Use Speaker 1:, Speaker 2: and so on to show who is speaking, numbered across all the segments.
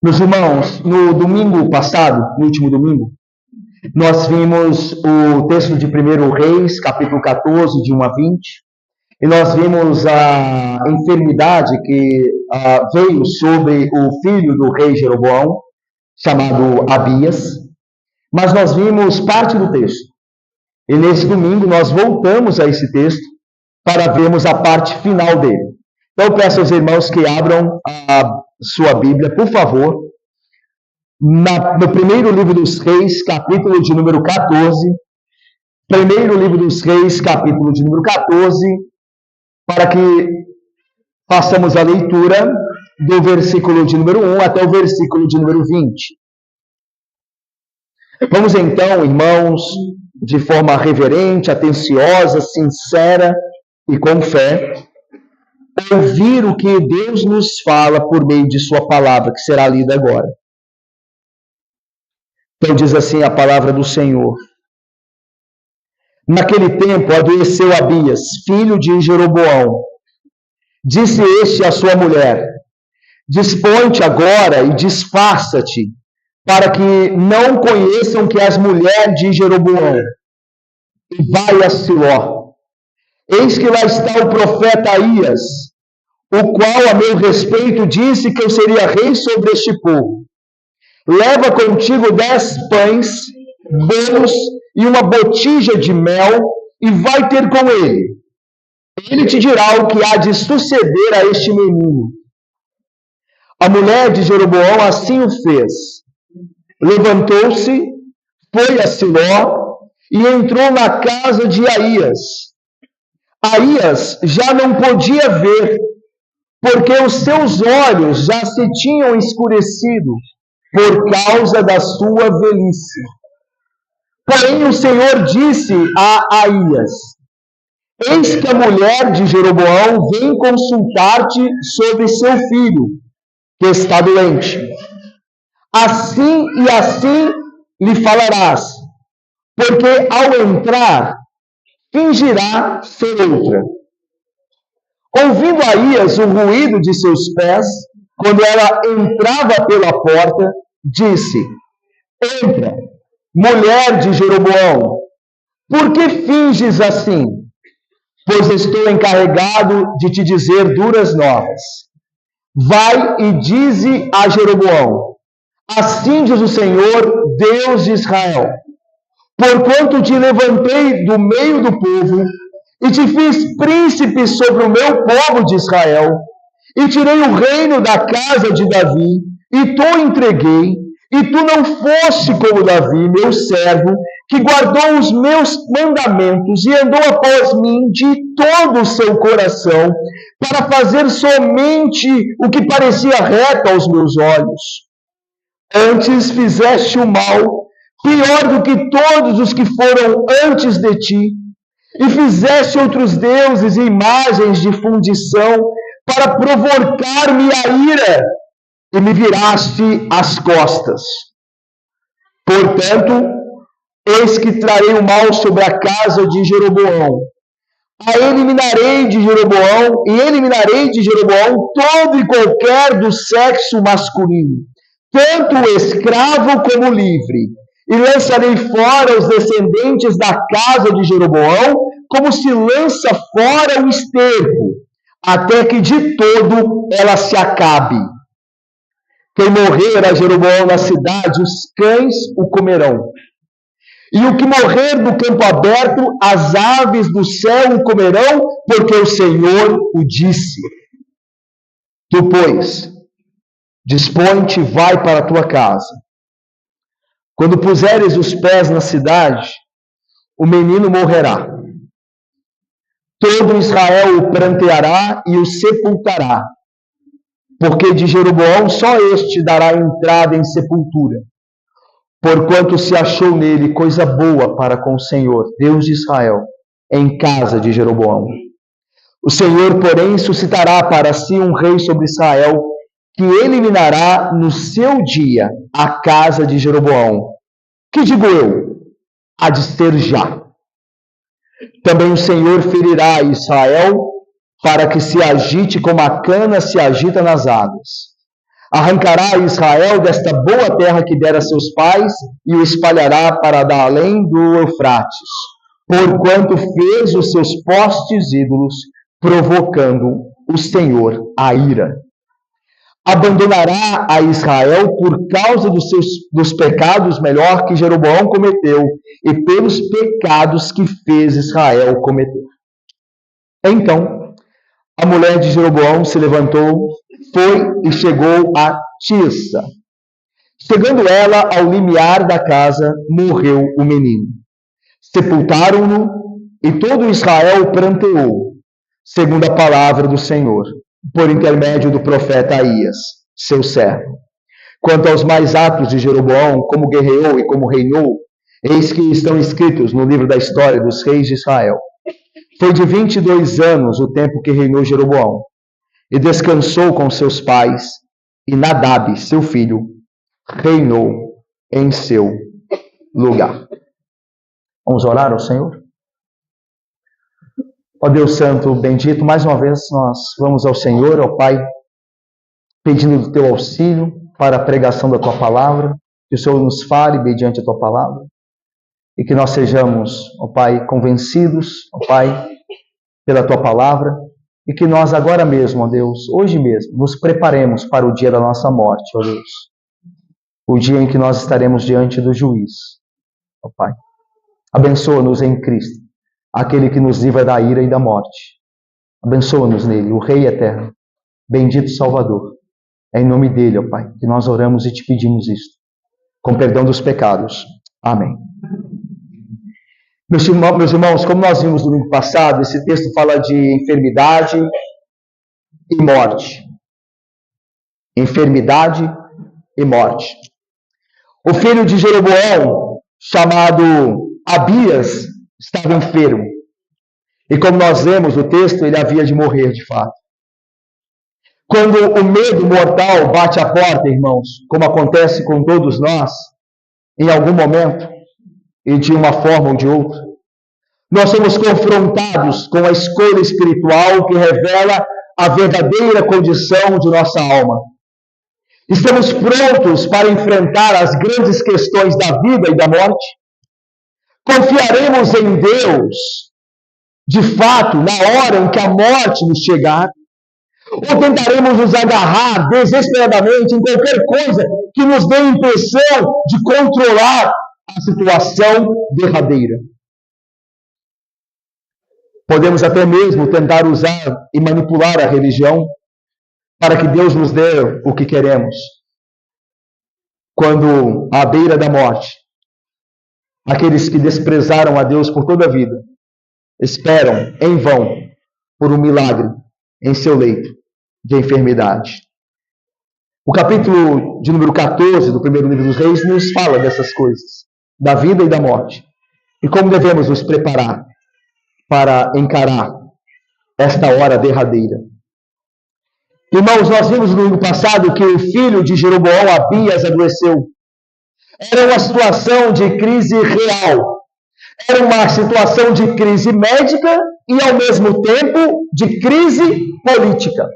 Speaker 1: Meus irmãos, no domingo passado, no último domingo, nós vimos o texto de 1 Reis, capítulo 14, de 1 a 20, e nós vimos a enfermidade que veio sobre o filho do rei Jeroboão, chamado Abias, mas nós vimos parte do texto. E nesse domingo nós voltamos a esse texto para vermos a parte final dele. Então, eu peço aos irmãos que abram a sua Bíblia, por favor, no primeiro livro dos Reis, capítulo de número 14. Primeiro livro dos Reis, capítulo de número 14, para que façamos a leitura do versículo de número 1 até o versículo de número 20. Vamos então, irmãos, de forma reverente, atenciosa, sincera e com fé, ouvir o que Deus nos fala por meio de sua palavra, que será lida agora. Então diz assim a palavra do Senhor. Naquele tempo adoeceu Abias, filho de Jeroboão. Disse este à sua mulher: dispõe-te agora e disfarça-te, para que não conheçam que és mulher de Jeroboão. E vai a Siló. Eis que lá está o profeta Aías, o qual a meu respeito disse que eu seria rei sobre este povo. Leva contigo 10 pães, bolos e uma botija de mel, e vai ter com ele. Ele te dirá o que há de suceder a este menino. A mulher de Jeroboão assim o fez. Levantou-se, foi a Siló e entrou na casa de Aías. Aías já não podia ver, porque os seus olhos já se tinham escurecido por causa da sua velhice. Porém o Senhor disse a Aías: eis que a mulher de Jeroboão vem consultar-te sobre seu filho, que está doente. Assim e assim lhe falarás, porque ao entrar, fingirá ser outra. Ouvindo Aías o ruído de seus pés, quando ela entrava pela porta, disse: entra, mulher de Jeroboão, por que finges assim? Pois estou encarregado de te dizer duras novas. Vai e dize a Jeroboão: assim diz o Senhor, Deus de Israel, porquanto te levantei do meio do povo, e te fiz príncipe sobre o meu povo de Israel, e tirei o reino da casa de Davi, e tu entreguei, e tu não foste como Davi, meu servo, que guardou os meus mandamentos e andou após mim de todo o seu coração, para fazer somente o que parecia reto aos meus olhos. Antes fizeste o mal, pior do que todos os que foram antes de ti, e fizeste outros deuses e imagens de fundição, para provocar-me a ira, e me viraste as costas. Portanto, eis que trarei o mal sobre a casa de Jeroboão. Eliminarei de Jeroboão todo e qualquer do sexo masculino, tanto o escravo como o livre, e lançarei fora os descendentes da casa de Jeroboão, como se lança fora o esterco, até que de todo ela se acabe. Quem morrer a Jeroboão na cidade, os cães o comerão. E o que morrer do campo aberto, as aves do céu o comerão, porque o Senhor o disse. Tu, pois, dispõe-te e vai para a tua casa. Quando puseres os pés na cidade, o menino morrerá. Todo Israel o pranteará e o sepultará, porque de Jeroboão só este dará entrada em sepultura, porquanto se achou nele coisa boa para com o Senhor, Deus de Israel, em casa de Jeroboão. O Senhor, porém, suscitará para si um rei sobre Israel, que eliminará no seu dia a casa de Jeroboão. Que digo eu? Há de ser já. Também o Senhor ferirá Israel, para que se agite como a cana se agita nas águas. Arrancará Israel desta boa terra que dera a seus pais e o espalhará para dar além do Eufrates, porquanto fez os seus postes ídolos, provocando o Senhor a ira. Abandonará a Israel por causa dos pecados melhor que Jeroboão cometeu e pelos pecados que fez Israel cometer. Então, a mulher de Jeroboão se levantou, foi e chegou a Tirsa. Chegando ela ao limiar da casa, morreu o menino. Sepultaram-no e todo Israel pranteou, segundo a palavra do Senhor, por intermédio do profeta Aías, seu servo. Quanto aos mais atos de Jeroboão, como guerreou e como reinou, eis que estão escritos no livro da história dos reis de Israel. Foi de 22 anos o tempo que reinou Jeroboão, e descansou com seus pais, e Nadab, seu filho, reinou em seu lugar. Vamos orar ao Senhor? Ó Deus Santo, bendito, mais uma vez nós vamos ao Senhor, ó Pai, pedindo do Teu auxílio para a pregação da Tua palavra, que o Senhor nos fale mediante a Tua palavra, e que nós sejamos, ó Pai, convencidos, ó Pai, pela Tua palavra, e que nós agora mesmo, ó Deus, hoje mesmo, nos preparemos para o dia da nossa morte, ó Deus, o dia em que nós estaremos diante do juiz, ó Pai. Abençoa-nos em Cristo, aquele que nos livra da ira e da morte. Abençoa-nos nele, o Rei eterno, bendito Salvador. É em nome dele, ó Pai, que nós oramos e te pedimos isto, com perdão dos pecados. Amém. Meus irmãos, como nós vimos no domingo passado, esse texto fala de enfermidade e morte. Enfermidade e morte. O filho de Jeroboão, chamado Abias, estava enfermo. E como nós vemos no texto, ele havia de morrer de fato. Quando o medo mortal bate à porta, irmãos, como acontece com todos nós, em algum momento, e de uma forma ou de outra, nós somos confrontados com a escolha espiritual que revela a verdadeira condição de nossa alma. Estamos prontos para enfrentar as grandes questões da vida e da morte? Confiaremos em Deus, de fato, na hora em que a morte nos chegar? Ou tentaremos nos agarrar desesperadamente em qualquer coisa que nos dê a impressão de controlar a situação derradeira? Podemos até mesmo tentar usar e manipular a religião para que Deus nos dê o que queremos. Quando, à beira da morte, aqueles que desprezaram a Deus por toda a vida esperam em vão por um milagre em seu leito de enfermidade. O capítulo de número 14 do primeiro livro dos Reis nos fala dessas coisas, da vida e da morte, e como devemos nos preparar para encarar esta hora derradeira. Irmãos, nós vimos no domingo passado que o filho de Jeroboão, Abias, adoeceu. Era uma situação de crise real. Era uma situação de crise médica e, ao mesmo tempo, de crise política.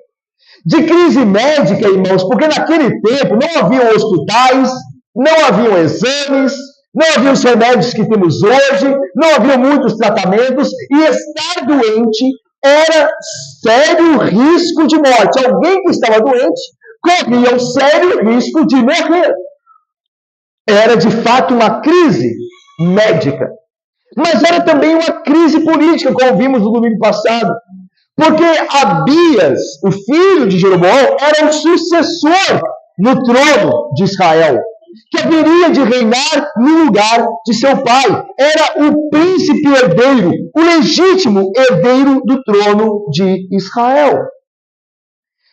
Speaker 1: De crise médica, irmãos, porque naquele tempo não haviam hospitais, não haviam exames, não haviam os remédios que temos hoje, não haviam muitos tratamentos, e estar doente era sério risco de morte. Alguém que estava doente corria um sério risco de morrer. Era, de fato, uma crise médica. Mas era também uma crise política, como vimos no domingo passado. Porque Abias, o filho de Jeroboão, era o sucessor no trono de Israel, que haveria de reinar no lugar de seu pai. Era o príncipe herdeiro, o legítimo herdeiro do trono de Israel.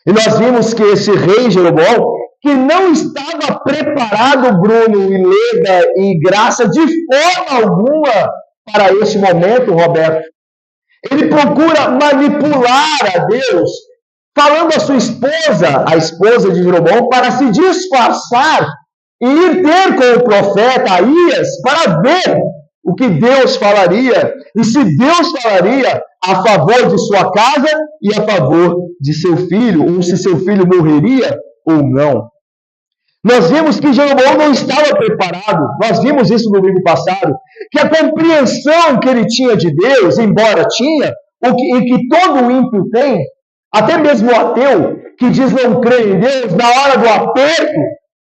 Speaker 1: E nós vimos que esse rei Jeroboão, que não estava preparado, Bruno e Leda e Graça, de forma alguma para esse momento, Roberto. Ele procura manipular a Deus, falando à sua esposa, a esposa de Jeroboão, para se disfarçar e ir ter com o profeta Aías para ver o que Deus falaria, e se Deus falaria a favor de sua casa e a favor de seu filho, ou se seu filho morreria ou não. Nós vimos que Jeroboão não estava preparado. Nós vimos isso no domingo passado. Que a compreensão que ele tinha de Deus, embora tinha, e que todo ímpio tem, até mesmo o ateu, que diz não crer em Deus, na hora do aperto,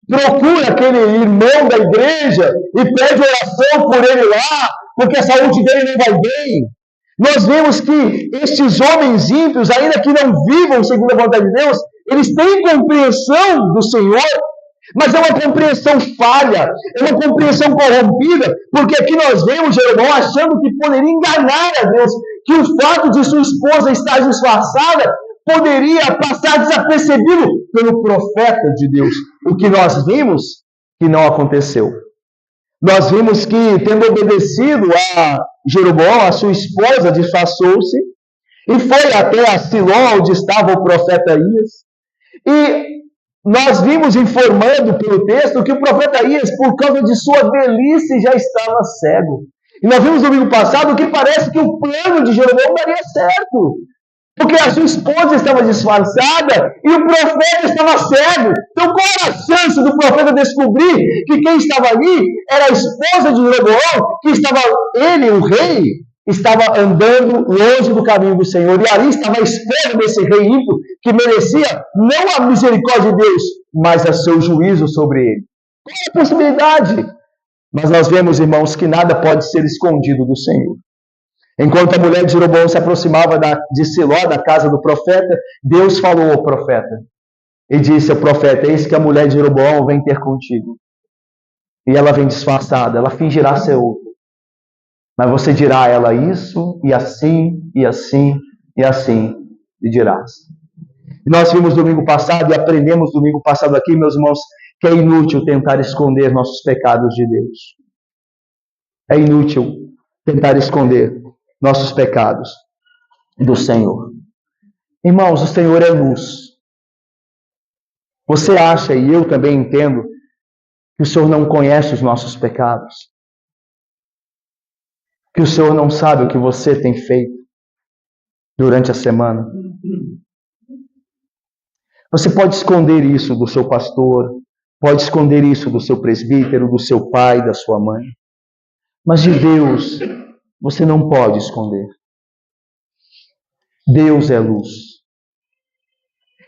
Speaker 1: procura aquele irmão da igreja e pede oração por ele lá, porque a saúde dele não vai bem. Nós vemos que estes homens ímpios, ainda que não vivam segundo a vontade de Deus, eles têm compreensão do Senhor, mas é uma compreensão falha, é uma compreensão corrompida, porque aqui nós vemos Jeroboão achando que poderia enganar a Deus, que o fato de sua esposa estar disfarçada poderia passar desapercebido pelo profeta de Deus. O que nós vimos que não aconteceu. Nós vimos que, tendo obedecido a Jeroboão, a sua esposa disfarçou-se e foi até a Siló, onde estava o profeta Aías. E nós vimos informando pelo texto que o profeta Aías, por causa de sua velhice, já estava cego. E nós vimos no domingo passado que parece que o plano de Jeroboão daria certo. Porque a sua esposa estava disfarçada e o profeta estava cego. Então qual era a chance do profeta descobrir que quem estava ali era a esposa de Jeroboão, que estava, ele, o rei, estava andando longe do caminho do Senhor, e ali estava a espera desse rei ímpio, que merecia não a misericórdia de Deus, mas o seu juízo sobre ele. Qual é a possibilidade? Mas nós vemos, irmãos, que nada pode ser escondido do Senhor. Enquanto a mulher de Jeroboão se aproximava de Siló, da casa do profeta, Deus falou ao profeta, e disse ao profeta: eis que a mulher de Jeroboão vem ter contigo, e ela vem disfarçada, ela fingirá ser outra. Mas você dirá a ela isso, e assim, e assim, e assim, e dirás. E nós vimos domingo passado, e aprendemos domingo passado aqui, meus irmãos, que é inútil tentar esconder nossos pecados de Deus. É inútil tentar esconder nossos pecados do Senhor. Irmãos, o Senhor é luz. Você acha, e eu também entendo, que o Senhor não conhece os nossos pecados? Que o Senhor não sabe o que você tem feito durante a semana? Você pode esconder isso do seu pastor, pode esconder isso do seu presbítero, do seu pai, da sua mãe. Mas de Deus, você não pode esconder. Deus é luz.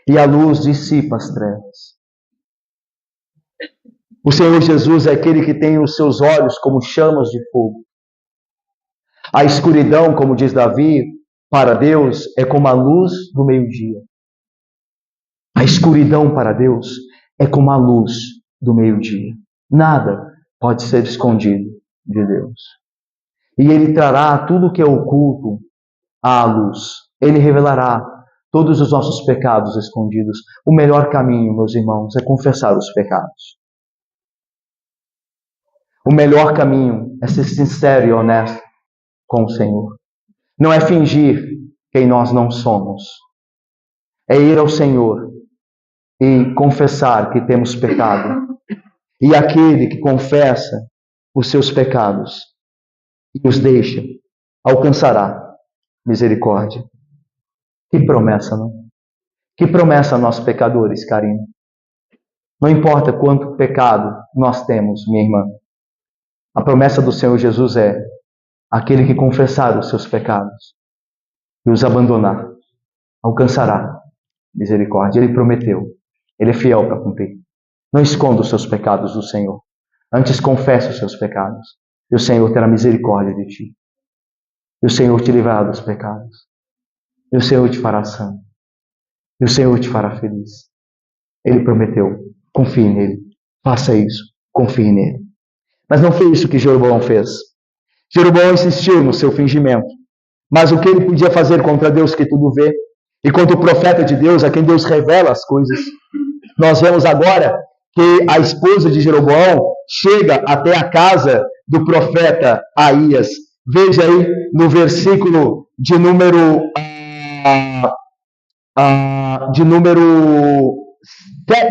Speaker 1: E a luz dissipa as trevas. O Senhor Jesus é aquele que tem os seus olhos como chamas de fogo. A escuridão, como diz Davi, para Deus é como a luz do meio-dia. A escuridão para Deus é como a luz do meio-dia. Nada pode ser escondido de Deus. E Ele trará tudo o que é oculto à luz. Ele revelará todos os nossos pecados escondidos. O melhor caminho, meus irmãos, é confessar os pecados. O melhor caminho é ser sincero e honesto com o Senhor. Não é fingir quem nós não somos. É ir ao Senhor e confessar que temos pecado. E aquele que confessa os seus pecados e os deixa, alcançará misericórdia. Que promessa, não? Que promessa a nós pecadores, Karina. Não importa quanto pecado nós temos, minha irmã. A promessa do Senhor Jesus é: aquele que confessar os seus pecados e os abandonar, alcançará misericórdia. Ele prometeu. Ele é fiel para cumprir. Não esconda os seus pecados do Senhor. Antes confesse os seus pecados. E o Senhor terá misericórdia de ti. E o Senhor te livrará dos pecados. E o Senhor te fará santo. E o Senhor te fará feliz. Ele prometeu. Confie nele. Faça isso. Confie nele. Mas não foi isso que Jeroboão fez. Jeroboão insistiu no seu fingimento. Mas o que ele podia fazer contra Deus que tudo vê? E contra o profeta de Deus, a quem Deus revela as coisas? Nós vemos agora que a esposa de Jeroboão chega até a casa do profeta Aías. Veja aí no versículo de número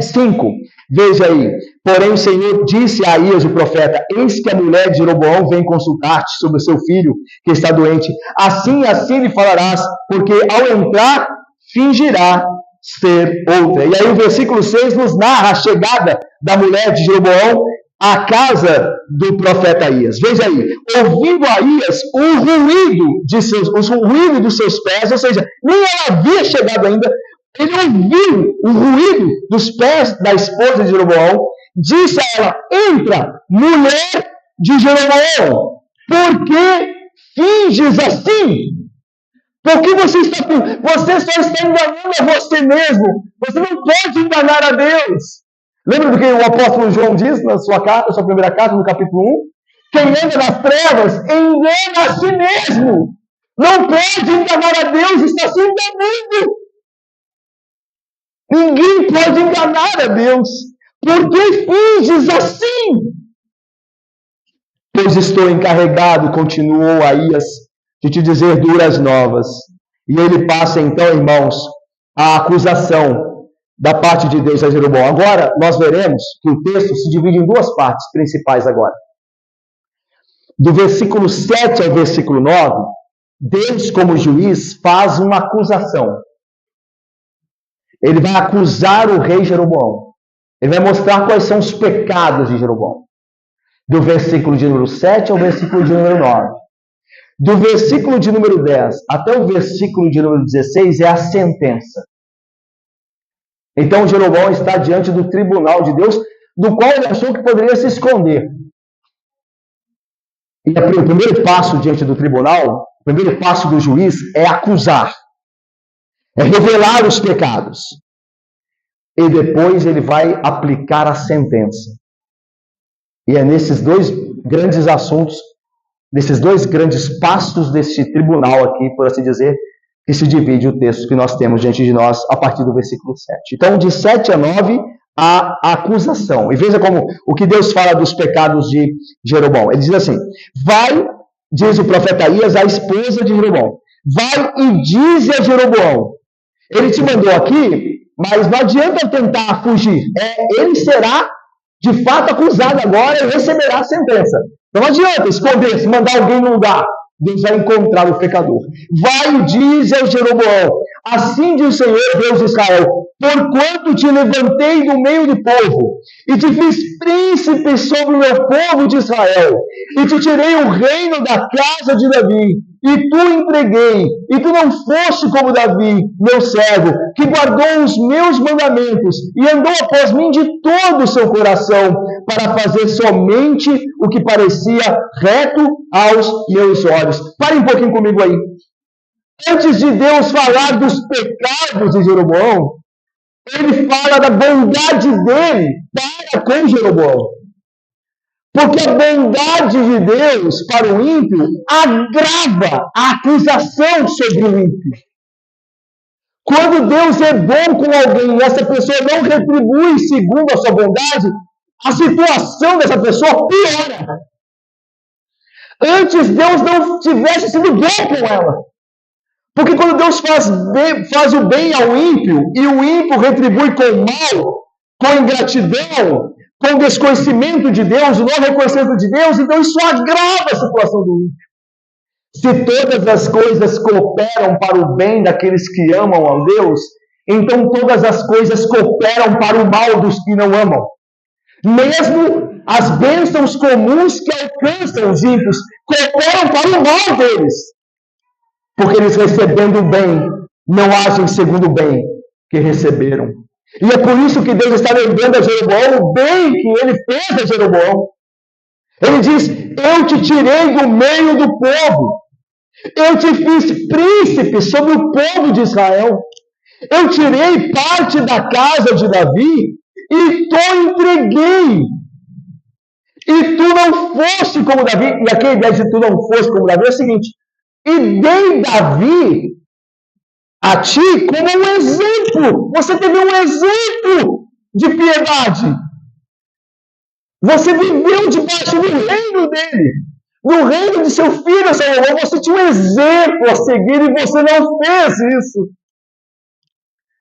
Speaker 1: 5. Veja aí. Porém o Senhor disse a Aías, o profeta: eis que a mulher de Jeroboão vem consultar-te sobre o seu filho que está doente. Assim lhe falarás, porque ao entrar fingirá ser outra. E aí o versículo 6 nos narra a chegada da mulher de Jeroboão à casa do profeta Aías. Veja aí, ouvindo Aías o ruído dos seus pés, ou seja, nem ela havia chegado ainda, ele ouviu o ruído dos pés da esposa de Jeroboão, disse a ela: entra, mulher de Jeroboão, por que finges assim? Porque você só está enganando a você mesmo. Você não pode enganar a Deus. Lembra do que o apóstolo João diz na sua primeira carta, no capítulo 1? Quem anda nas trevas engana a si mesmo. Não pode enganar a Deus, está se enganando. Ninguém pode enganar a Deus. Por que finges assim? Pois estou encarregado, continuou Aías, de te dizer duras novas. E ele passa então, irmãos, a acusação da parte de Deus a Jeroboão. Agora, nós veremos que o texto se divide em duas partes principais agora. Do versículo 7 ao versículo 9, Deus, como juiz, faz uma acusação. Ele vai acusar o rei Jeroboão. Ele vai mostrar quais são os pecados de Jeroboão. Do versículo de número 7 ao versículo de número 9. Do versículo de número 10 até o versículo de número 16 é a sentença. Então Jeroboão está diante do tribunal de Deus, do qual ele achou que poderia se esconder. E o primeiro passo diante do tribunal, o primeiro passo do juiz é acusar. É revelar os pecados. E depois ele vai aplicar a sentença. E é nesses dois grandes assuntos, nesses dois grandes passos deste tribunal aqui, por assim dizer, que se divide o texto que nós temos diante de nós a partir do versículo 7. Então, de 7 a 9, a acusação. E veja como o que Deus fala dos pecados de Jeroboão. Ele diz assim: vai, diz o profeta Aías, a esposa de Jeroboão, vai e diz a Jeroboão, ele te mandou aqui, mas não adianta tentar fugir. Ele será de fato acusado agora e receberá a sentença. Não adianta esconder-se, mandar alguém no lugar. Deus vai encontrar o pecador. Vai e diz ao Jeroboão: assim diz o Senhor, Deus de Israel, porquanto te levantei do meio do povo, e te fiz príncipe sobre o meu povo de Israel, e te tirei o reino da casa de Davi, e tu entreguei, e tu não foste como Davi, meu servo, que guardou os meus mandamentos, e andou após mim de todo o seu coração, para fazer somente o que parecia reto aos meus olhos. Pare um pouquinho comigo aí. Antes de Deus falar dos pecados de Jeroboão, ele fala da bondade dele para com Jeroboão. Porque a bondade de Deus para o ímpio agrava a acusação sobre o ímpio. Quando Deus é bom com alguém e essa pessoa não retribui segundo a sua bondade, a situação dessa pessoa piora. Antes Deus não tivesse sido bom com ela. Porque quando Deus faz o bem ao ímpio, e o ímpio retribui com o mal, com ingratidão, com desconhecimento de Deus, o não reconhecimento de Deus, então isso agrava a situação do ímpio. Se todas as coisas cooperam para o bem daqueles que amam a Deus, então todas as coisas cooperam para o mal dos que não amam. Mesmo as bênçãos comuns que alcançam os ímpios cooperam para o mal deles. Porque eles, recebendo o bem, não agem segundo o bem que receberam. E é por isso que Deus está lembrando a Jeroboão o bem que ele fez a Jeroboão. Ele diz: eu te tirei do meio do povo. Eu te fiz príncipe sobre o povo de Israel. Eu tirei parte da casa de Davi e te entreguei. E tu não foste como Davi. E aqui a ideia de tu não foste como Davi é o seguinte: e dei Davi a ti como um exemplo. Você teve um exemplo de piedade. Você viveu debaixo do reino dele. No reino de seu filho, Salomão, você tinha um exemplo a seguir e você não fez isso.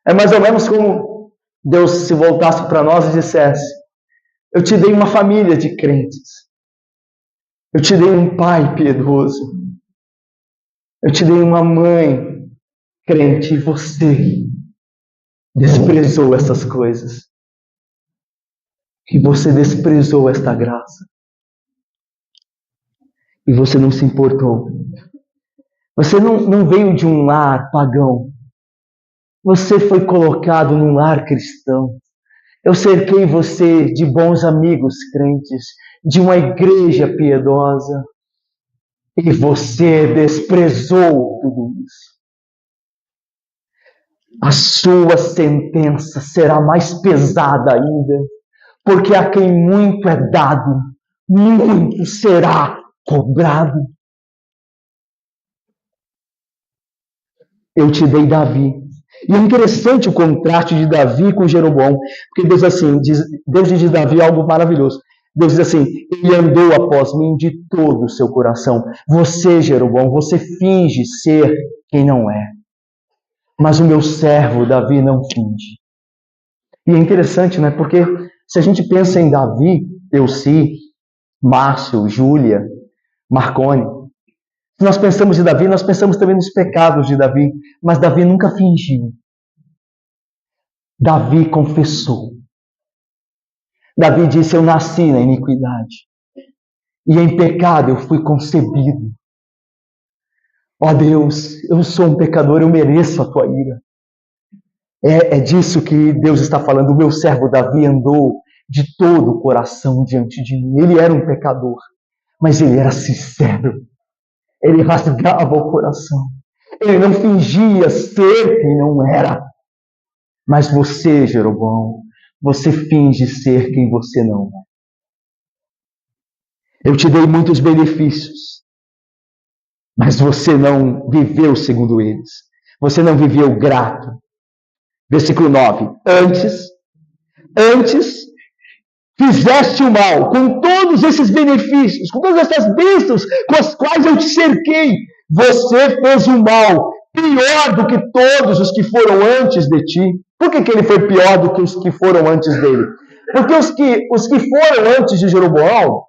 Speaker 1: É mais ou menos como Deus se voltasse para nós e dissesse: eu te dei uma família de crentes. Eu te dei um pai piedoso. Eu te dei uma mãe crente. E você desprezou essas coisas. E você desprezou esta graça. E você não se importou. Você não veio de um lar pagão. Você foi colocado num lar cristão. Eu cerquei você de bons amigos crentes, de uma igreja piedosa. E você desprezou tudo isso. A sua sentença será mais pesada ainda, porque a quem muito é dado, muito será cobrado. Eu te dei Davi. E é interessante o contraste de Davi com Jeroboão, porque Deus diz de Davi algo maravilhoso. Deus diz assim: ele andou após mim de todo o seu coração. Você, Jeroboão, você finge ser quem não é. Mas o meu servo Davi não finge. E é interessante, né? Porque se a gente pensa em Davi, Elci, Márcio, Júlia, Marconi, se nós pensamos em Davi, nós pensamos também nos pecados de Davi. Mas Davi nunca fingiu. Davi confessou. Davi disse: eu nasci na iniquidade. E em pecado eu fui concebido. Ó Deus, eu sou um pecador, eu mereço a tua ira. É disso que Deus está falando. O meu servo Davi andou de todo o coração diante de mim. Ele era um pecador, mas ele era sincero. Ele rasgava o coração. Ele não fingia ser quem não era. Mas você, Jeroboão, você finge ser quem você não é. Eu te dei muitos benefícios, mas você não viveu segundo eles. Você não viveu grato. Versículo 9. Antes, fizeste o mal com todos esses benefícios, com todas essas bênçãos com as quais eu te cerquei. Você fez o mal pior do que todos os que foram antes de ti. Por que ele foi pior do que os que foram antes dele? Porque os que foram antes de Jeroboão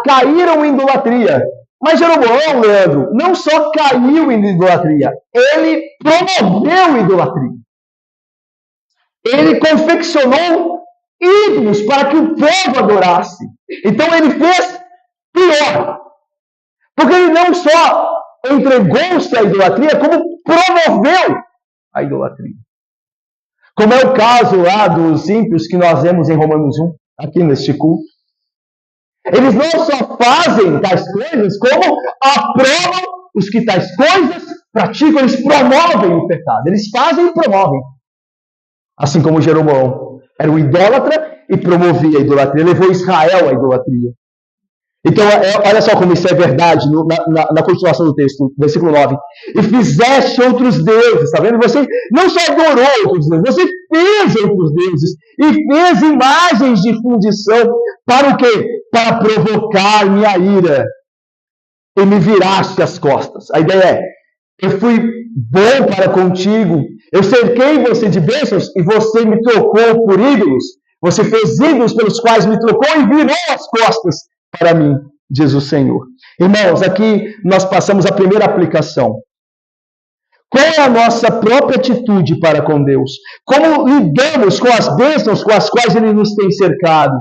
Speaker 1: caíram em idolatria. Mas Jeroboão, Leandro, não só caiu em idolatria, ele promoveu idolatria. Ele confeccionou ídolos para que o povo adorasse. Então ele fez pior. Porque ele não só entregou-se à idolatria, como promoveu a idolatria. Como é o caso lá dos ímpios que nós vemos em Romanos 1, aqui neste culto. Eles não só fazem tais coisas, como aprovam os que tais coisas praticam, eles promovem o pecado. Eles fazem e promovem. Assim como Jeroboão era um idólatra e promovia a idolatria, levou Israel à idolatria. Então, olha só como isso é verdade na continuação do texto, versículo 9. E fizeste outros deuses, está vendo? Você não só adorou outros deuses, você fez outros deuses e fez imagens de fundição para o quê? Para provocar minha ira. E me viraste as costas. A ideia é: eu fui bom para contigo, eu cerquei você de bênçãos e você me trocou por ídolos. Você fez ídolos pelos quais me trocou e virou as costas para mim, diz o Senhor. Irmãos, aqui nós passamos a primeira aplicação. Qual é a nossa própria atitude para com Deus? Como lidamos com as bênçãos com as quais Ele nos tem cercado?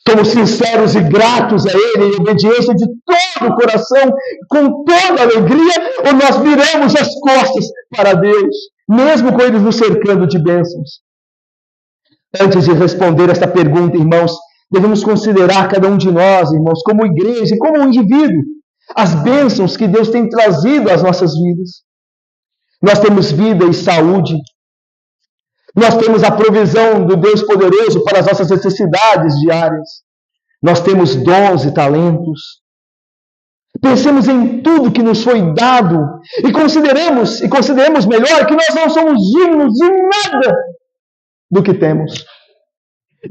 Speaker 1: Somos sinceros e gratos a Ele em obediência de todo o coração, com toda alegria, ou nós viramos as costas para Deus, mesmo com Ele nos cercando de bênçãos? Antes de responder esta pergunta, irmãos, devemos considerar cada um de nós, irmãos, como igreja e como um indivíduo, as bênçãos que Deus tem trazido às nossas vidas. Nós temos vida e saúde. Nós temos a provisão do Deus poderoso para as nossas necessidades diárias. Nós temos dons e talentos. Pensemos em tudo que nos foi dado e consideremos melhor que nós não somos dignos de nada do que temos.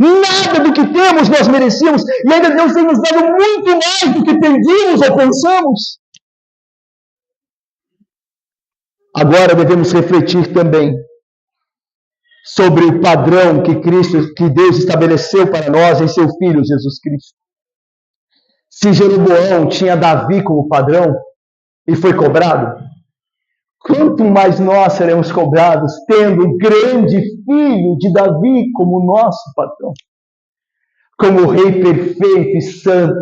Speaker 1: Nada do que temos nós merecíamos, e ainda Deus tem nos dado muito mais do que pedimos ou pensamos. Agora devemos refletir também sobre o padrão que Deus estabeleceu para nós em seu Filho Jesus Cristo. Se Jeroboão tinha Davi como padrão e foi cobrado, quanto mais nós seremos cobrados, tendo o grande filho de Davi como nosso patrão, como rei perfeito e santo,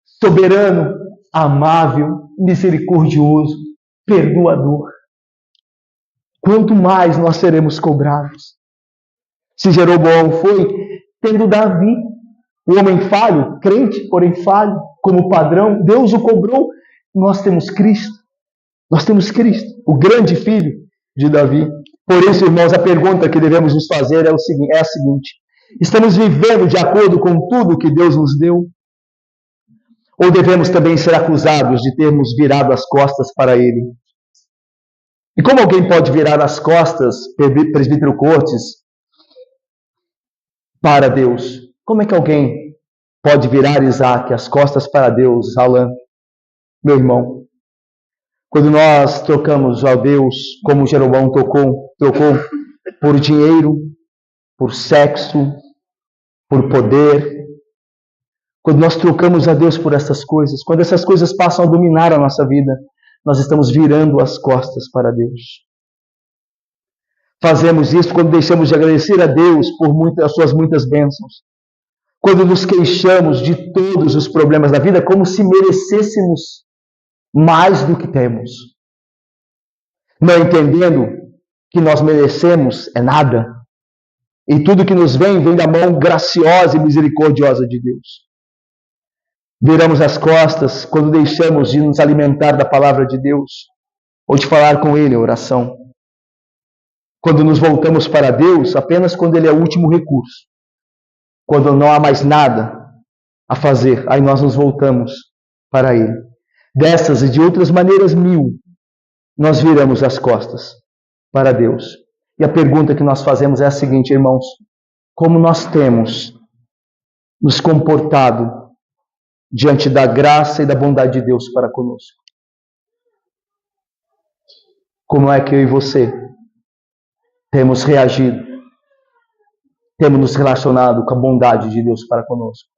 Speaker 1: soberano, amável, misericordioso, perdoador. Quanto mais nós seremos cobrados. Se Jeroboão foi, tendo Davi, o homem falho, crente, porém falho, como padrão, Deus o cobrou. Nós temos Cristo. Nós temos Cristo, o grande filho de Davi. Por isso, irmãos, a pergunta que devemos nos fazer é a seguinte: estamos vivendo de acordo com tudo que Deus nos deu? Ou devemos também ser acusados de termos virado as costas para Ele? E como alguém pode virar as costas, presbítero Cortes, para Deus? Como é que alguém pode virar, Isaac, as costas para Deus, Alan, meu irmão? Quando nós trocamos a Deus, como Jeroboão trocou por dinheiro, por sexo, por poder, quando nós trocamos a Deus por essas coisas, quando essas coisas passam a dominar a nossa vida, nós estamos virando as costas para Deus. Fazemos isso quando deixamos de agradecer a Deus por as suas muitas bênçãos. Quando nos queixamos de todos os problemas da vida como se merecêssemos mais do que temos. Não entendendo que nós merecemos é nada. E tudo que nos vem da mão graciosa e misericordiosa de Deus. Viramos as costas quando deixamos de nos alimentar da palavra de Deus ou de falar com Ele em oração. Quando nos voltamos para Deus apenas quando Ele é o último recurso. Quando não há mais nada a fazer, aí nós nos voltamos para Ele. Dessas e de outras maneiras mil, nós viramos as costas para Deus. E a pergunta que nós fazemos é a seguinte, irmãos: como nós temos nos comportado diante da graça e da bondade de Deus para conosco? Como é que eu e você temos reagido? Temos nos relacionado com a bondade de Deus para conosco?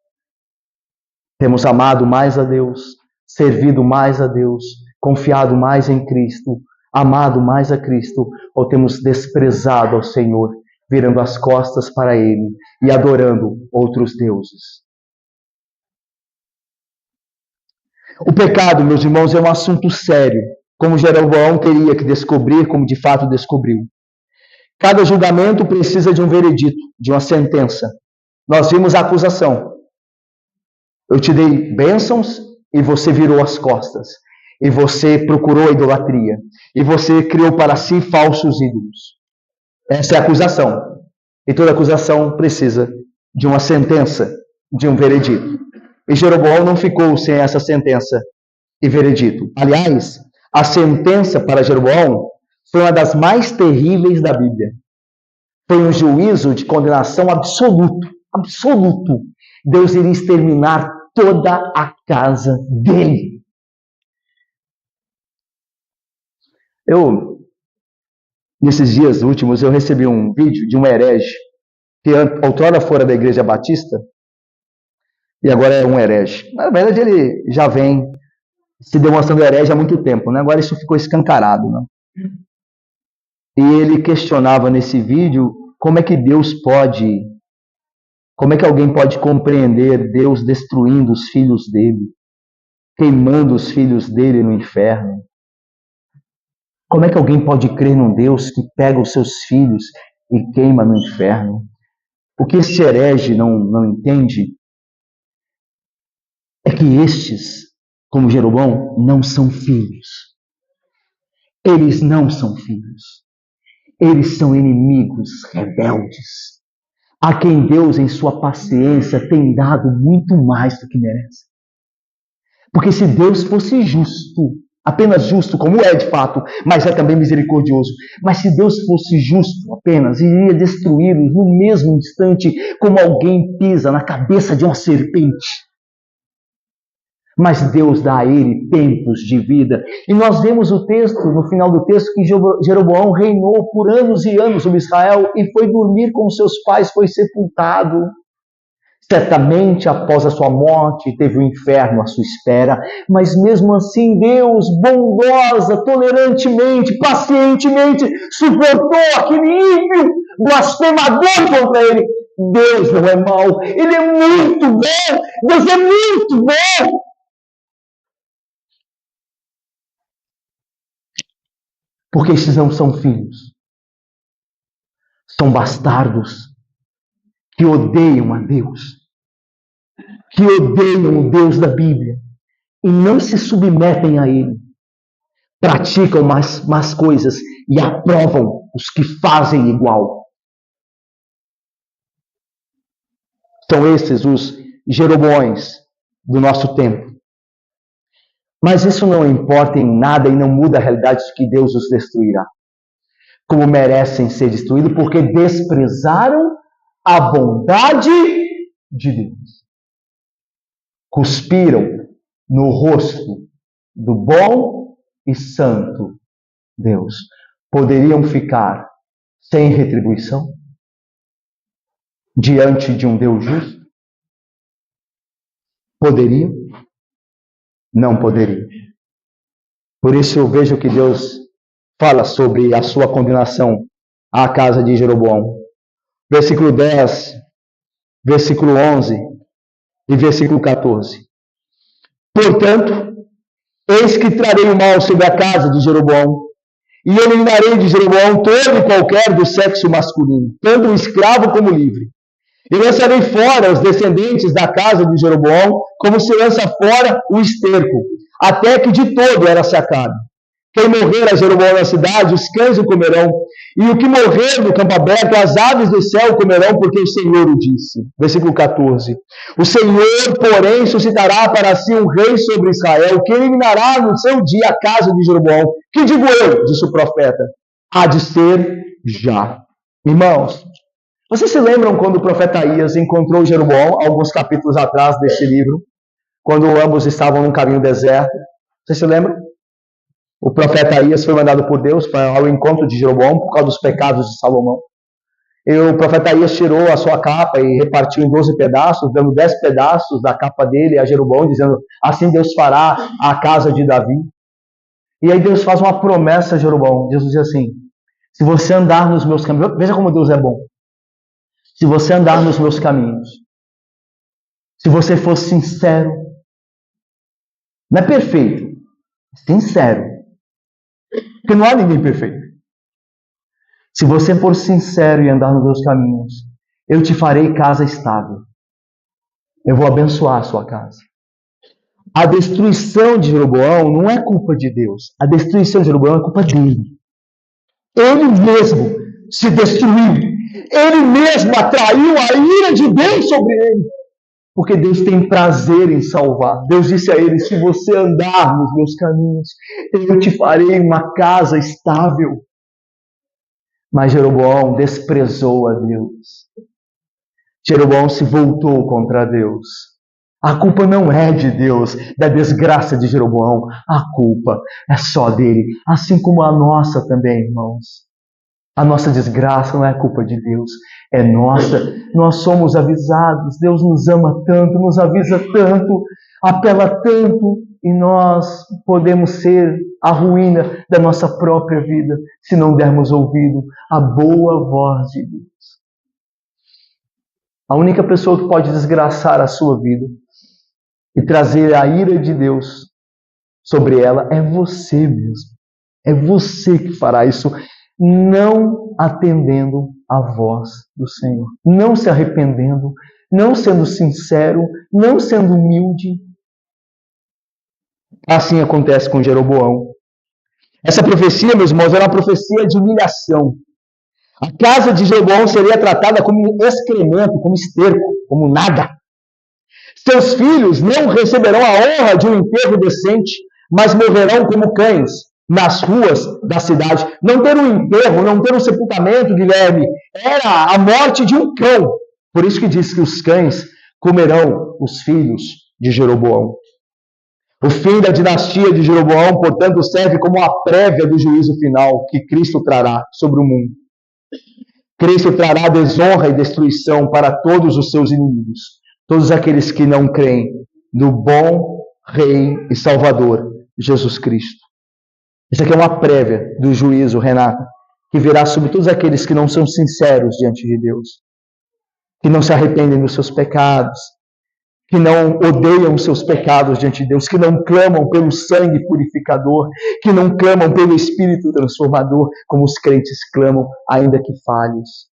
Speaker 1: Temos amado mais a Deus, servido mais a Deus, confiado mais em Cristo, amado mais a Cristo, ou temos desprezado ao Senhor, virando as costas para Ele e adorando outros deuses? O pecado, meus irmãos, é um assunto sério, como Jeroboão teria que descobrir, como de fato descobriu. Cada julgamento precisa de um veredito, de uma sentença. Nós vimos a acusação. Eu te dei bênçãos e você virou as costas. E você procurou a idolatria. E você criou para si falsos ídolos. Essa é a acusação. E toda acusação precisa de uma sentença, de um veredito. E Jeroboão não ficou sem essa sentença e veredito. Aliás, a sentença para Jeroboão foi uma das mais terríveis da Bíblia. Foi um juízo de condenação absoluto. Absoluto. Deus iria exterminar toda a casa dele. Nesses dias últimos, eu recebi um vídeo de um herege, que outrora fora da Igreja Batista, e agora é um herege. Na verdade, ele já vem se demonstrando herege há muito tempo, né? Agora isso ficou escancarado, né? E ele questionava nesse vídeo como é que alguém pode compreender Deus destruindo os filhos dele, queimando os filhos dele no inferno. Como é que alguém pode crer num Deus que pega os seus filhos e queima no inferno? O que esse herege não entende é que estes, como Jeroboão, não são filhos. Eles não são filhos. Eles são inimigos rebeldes, a quem Deus, em sua paciência, tem dado muito mais do que merece. Porque se Deus fosse justo, apenas justo, como é de fato, mas é também misericordioso, mas se Deus fosse justo apenas, iria destruí-los no mesmo instante, como alguém pisa na cabeça de uma serpente. Mas Deus dá a ele tempos de vida. E nós vemos o texto, no final do texto, que Jeroboão reinou por anos e anos sobre Israel e foi dormir com seus pais, foi sepultado. Certamente, após a sua morte, teve o inferno à sua espera, mas mesmo assim, Deus, bondosa, tolerantemente, pacientemente, suportou aquele ímpio, blasfemador contra ele. Deus não é mau, ele é muito bom, Deus é muito bom. Porque esses não são filhos, são bastardos que odeiam a Deus, que odeiam o Deus da Bíblia e não se submetem a Ele. Praticam más coisas e aprovam os que fazem igual. São esses os Jeroboões do nosso tempo. Mas isso não importa em nada e não muda a realidade de que Deus os destruirá. Como merecem ser destruídos, porque desprezaram a bondade de Deus. Cuspiram no rosto do bom e santo Deus. Poderiam ficar sem retribuição diante de um Deus justo? Poderiam? Não poderiam. Por isso eu vejo que Deus fala sobre a sua condenação à casa de Jeroboão. Versículo 10, versículo 11 e versículo 14. Portanto, eis que trarei o mal sobre a casa de Jeroboão, e eliminarei de Jeroboão todo e qualquer do sexo masculino, tanto o escravo como o livre. E lançarei fora os descendentes da casa de Jeroboão, como se lança fora o esterco, até que de todo ela se acabe. Quem morrer a Jeroboão na cidade, os cães o comerão, e o que morrer no campo aberto, as aves do céu o comerão, porque o Senhor o disse. Versículo 14. O Senhor, porém, suscitará para si um rei sobre Israel, que eliminará no seu dia a casa de Jeroboão. Que digo eu, disse o profeta, há de ser já. Irmãos, vocês se lembram quando o profeta Aías encontrou Jeroboão, alguns capítulos atrás desse livro, quando ambos estavam num caminho deserto? Vocês se lembram? O profeta Aías foi mandado por Deus para ao encontro de Jeroboão por causa dos pecados de Salomão. E o profeta Aías tirou a sua capa e repartiu em 12 pedaços, dando 10 pedaços da capa dele a Jeroboão, dizendo, assim Deus fará a casa de Davi. E aí Deus faz uma promessa a Jeroboão. Deus diz assim, se você andar nos meus caminhos, veja como Deus é bom. Se você andar nos meus caminhos, se você for sincero, não é perfeito, sincero, porque não há ninguém perfeito. Se você for sincero e andar nos meus caminhos, eu te farei casa estável. Eu vou abençoar a sua casa. A destruição de Jeroboão não é culpa de Deus. A destruição de Jeroboão é culpa dele. Ele mesmo se destruiu. Ele mesmo atraiu a ira de Deus sobre ele. Porque Deus tem prazer em salvar. Deus disse a ele, se você andar nos meus caminhos, eu te farei uma casa estável. Mas Jeroboão desprezou a Deus. Jeroboão se voltou contra Deus. A culpa não é de Deus, da desgraça de Jeroboão. A culpa é só dele, assim como a nossa também, irmãos. A nossa desgraça não é culpa de Deus, é nossa. Nós somos avisados, Deus nos ama tanto, nos avisa tanto, apela tanto, e nós podemos ser a ruína da nossa própria vida se não dermos ouvido à boa voz de Deus. A única pessoa que pode desgraçar a sua vida e trazer a ira de Deus sobre ela é você mesmo. É você que fará isso, não atendendo à voz do Senhor, não se arrependendo, não sendo sincero, não sendo humilde. Assim acontece com Jeroboão. Essa profecia, meus irmãos, era uma profecia de humilhação. A casa de Jeroboão seria tratada como excremento, como esterco, como nada. Seus filhos não receberão a honra de um enterro decente, mas morrerão como cães nas ruas da cidade. Não ter um enterro, não ter um sepultamento, Guilherme, era a morte de um cão. Por isso que diz que os cães comerão os filhos de Jeroboão. O fim da dinastia de Jeroboão, portanto, serve como a prévia do juízo final que Cristo trará sobre o mundo. Cristo trará desonra e destruição para todos os seus inimigos. todos aqueles que não creem no bom Rei e Salvador, Jesus Cristo. Isso aqui é uma prévia do juízo, Renata, que virá sobre todos aqueles que não são sinceros diante de Deus, que não se arrependem dos seus pecados, que não odeiam os seus pecados diante de Deus, que não clamam pelo sangue purificador, que não clamam pelo Espírito transformador, como os crentes clamam, ainda que falhos.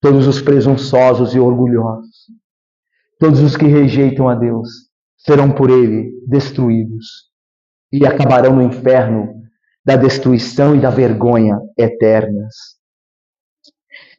Speaker 1: Todos os presunçosos e orgulhosos, todos os que rejeitam a Deus, serão por Ele destruídos e acabarão no inferno da destruição e da vergonha eternas.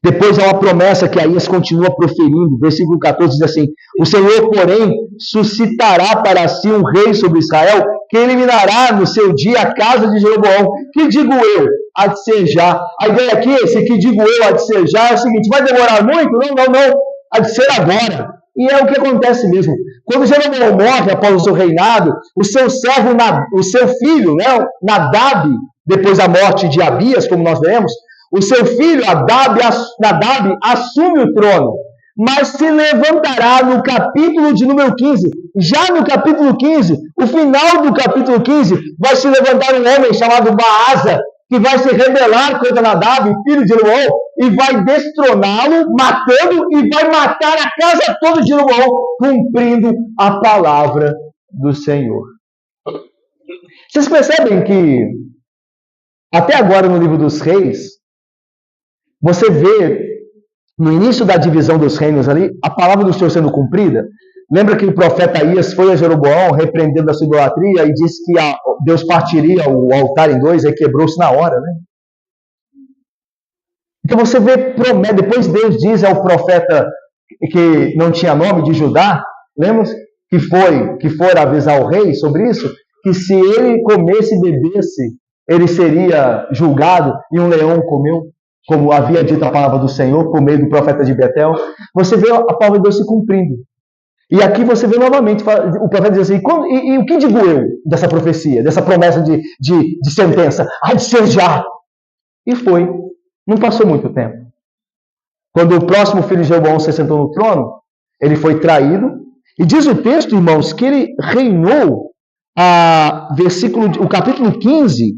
Speaker 1: Depois há uma promessa que Aías continua proferindo. Versículo 14 diz assim: o Senhor, porém, suscitará para si um rei sobre Israel, que eliminará no seu dia a casa de Jeroboão. Que digo eu? Há de ser já. A ideia aqui, esse que digo eu, há de ser já, é o seguinte: vai demorar muito? Não. Há de ser agora. E é o que acontece mesmo. Quando Jeroboão morre após o seu reinado, o seu servo, o seu filho, Nadab, depois da morte de Abias, como nós vemos, o seu filho Nadab assume o trono, mas se levantará no capítulo de número 15. Já no capítulo 15, o final do capítulo 15, vai se levantar um homem chamado Baasa, que vai se rebelar contra Nadab, filho de Jeroboão, e vai destroná-lo, matando, e vai matar a casa toda de Jeroboão, cumprindo a palavra do Senhor. Vocês percebem que, até agora no livro dos Reis, você vê, no início da divisão dos reinos ali, a palavra do Senhor sendo cumprida. Lembra que o profeta Aías foi a Jeroboão repreendendo a sua idolatria e disse que Deus partiria o altar em dois, aí quebrou-se na hora, né? Então você vê, depois Deus diz ao profeta que não tinha nome, de Judá, lembra que for avisar o rei sobre isso, que se ele comesse e bebesse, ele seria julgado, e um leão comeu, como havia dito a palavra do Senhor, por meio do profeta de Betel. Você vê a palavra de Deus se cumprindo. E aqui você vê novamente, o profeta diz assim: e o que digo eu dessa profecia, dessa promessa de sentença? Há de ser já. E foi. Não passou muito tempo. Quando o próximo filho de Jeroboão se sentou no trono, ele foi traído. E diz o texto, irmãos, que ele reinou, o capítulo 15,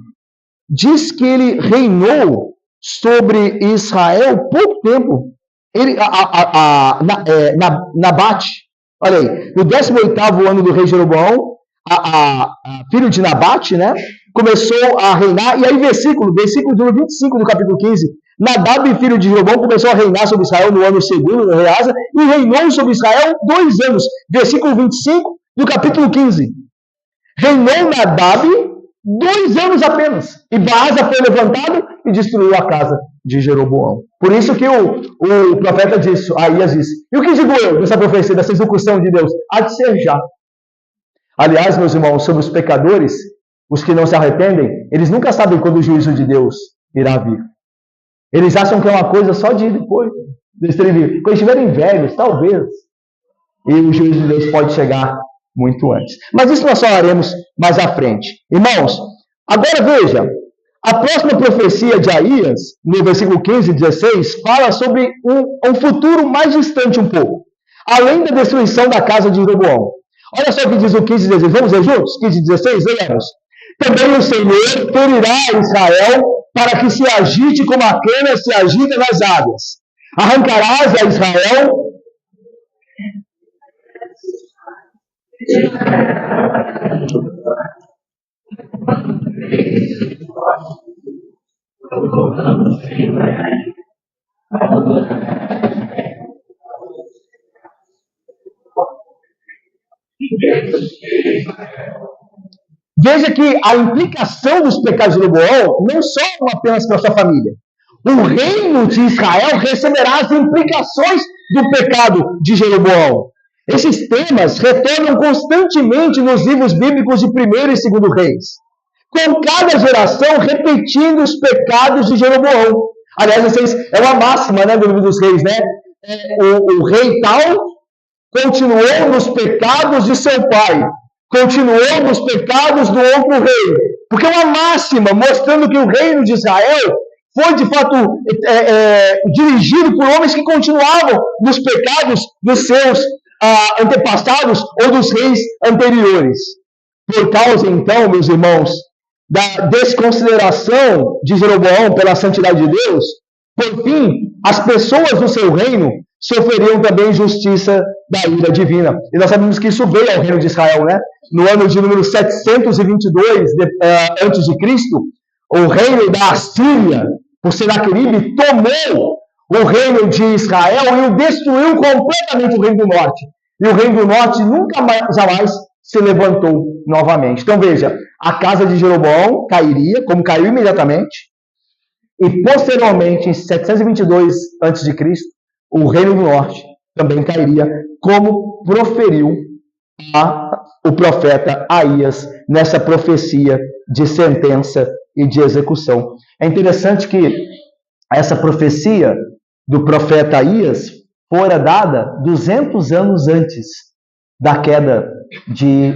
Speaker 1: diz que ele reinou sobre Israel pouco tempo. Nabate, olha aí, no 18º ano do rei Jeroboão, filho de Nabate, né, começou a reinar. E aí versículo 25 do capítulo 15, Nadab, filho de Jeroboão, começou a reinar sobre Israel no ano 2º do rei Asa, e reinou sobre Israel 2 anos. Versículo 25 do capítulo 15. Reinou Nadab 2 anos apenas. E Baasa foi levantado e destruiu a casa de Jeroboão. Por isso que o profeta disse, Aías disse: e o que digo eu dessa profecia, dessa execução de Deus? Há de ser já. Aliás, meus irmãos, sobre os pecadores, os que não se arrependem, eles nunca sabem quando o juízo de Deus irá vir. Eles acham que é uma coisa só de depois. Quando estiverem velhos, talvez. E o juízo de Deus pode chegar muito antes. Mas isso nós falaremos mais à frente. Irmãos, agora veja. A próxima profecia de Aías, no versículo 15 e 16, fala sobre um futuro mais distante um pouco. Além da destruição da casa de Jeroboão. Olha só o que diz o 15 e 16. Vamos ler juntos? 15 e 16, lemos. Também o Senhor ferirá Israel para que se agite como a cana se agita nas águas. Arrancarás a Israel Veja que a implicação dos pecados de Jeroboão não são apenas para a sua família. O reino de Israel receberá as implicações do pecado de Jeroboão. Esses temas retornam constantemente nos livros bíblicos de 1º e 2º Reis, com cada geração repetindo os pecados de Jeroboão. Aliás, é uma máxima, né, do livro dos Reis, né? O rei tal continuou nos pecados de seu pai, continuou nos pecados do outro rei. Porque é uma máxima mostrando que o reino de Israel foi de fato dirigido por homens que continuavam nos pecados dos seus antepassados ou dos reis anteriores. Por causa, então, meus irmãos, da desconsideração de Jeroboão pela santidade de Deus, por fim, as pessoas do seu reino sofreriam também justiça da ira divina. E nós sabemos que isso veio ao reino de Israel, né? No ano de número 722 a.C., o reino da Assíria, por Senaqueribe, tomou o reino de Israel e o destruiu completamente, o reino do norte. E o reino do norte nunca mais, jamais se levantou novamente. Então veja, a casa de Jeroboão cairia, como caiu imediatamente, e posteriormente, em 722 a.C., o reino do norte também cairia, como proferiu o profeta Aías nessa profecia de sentença e de execução. É interessante que essa profecia do profeta Aías fora dada 200 anos antes da queda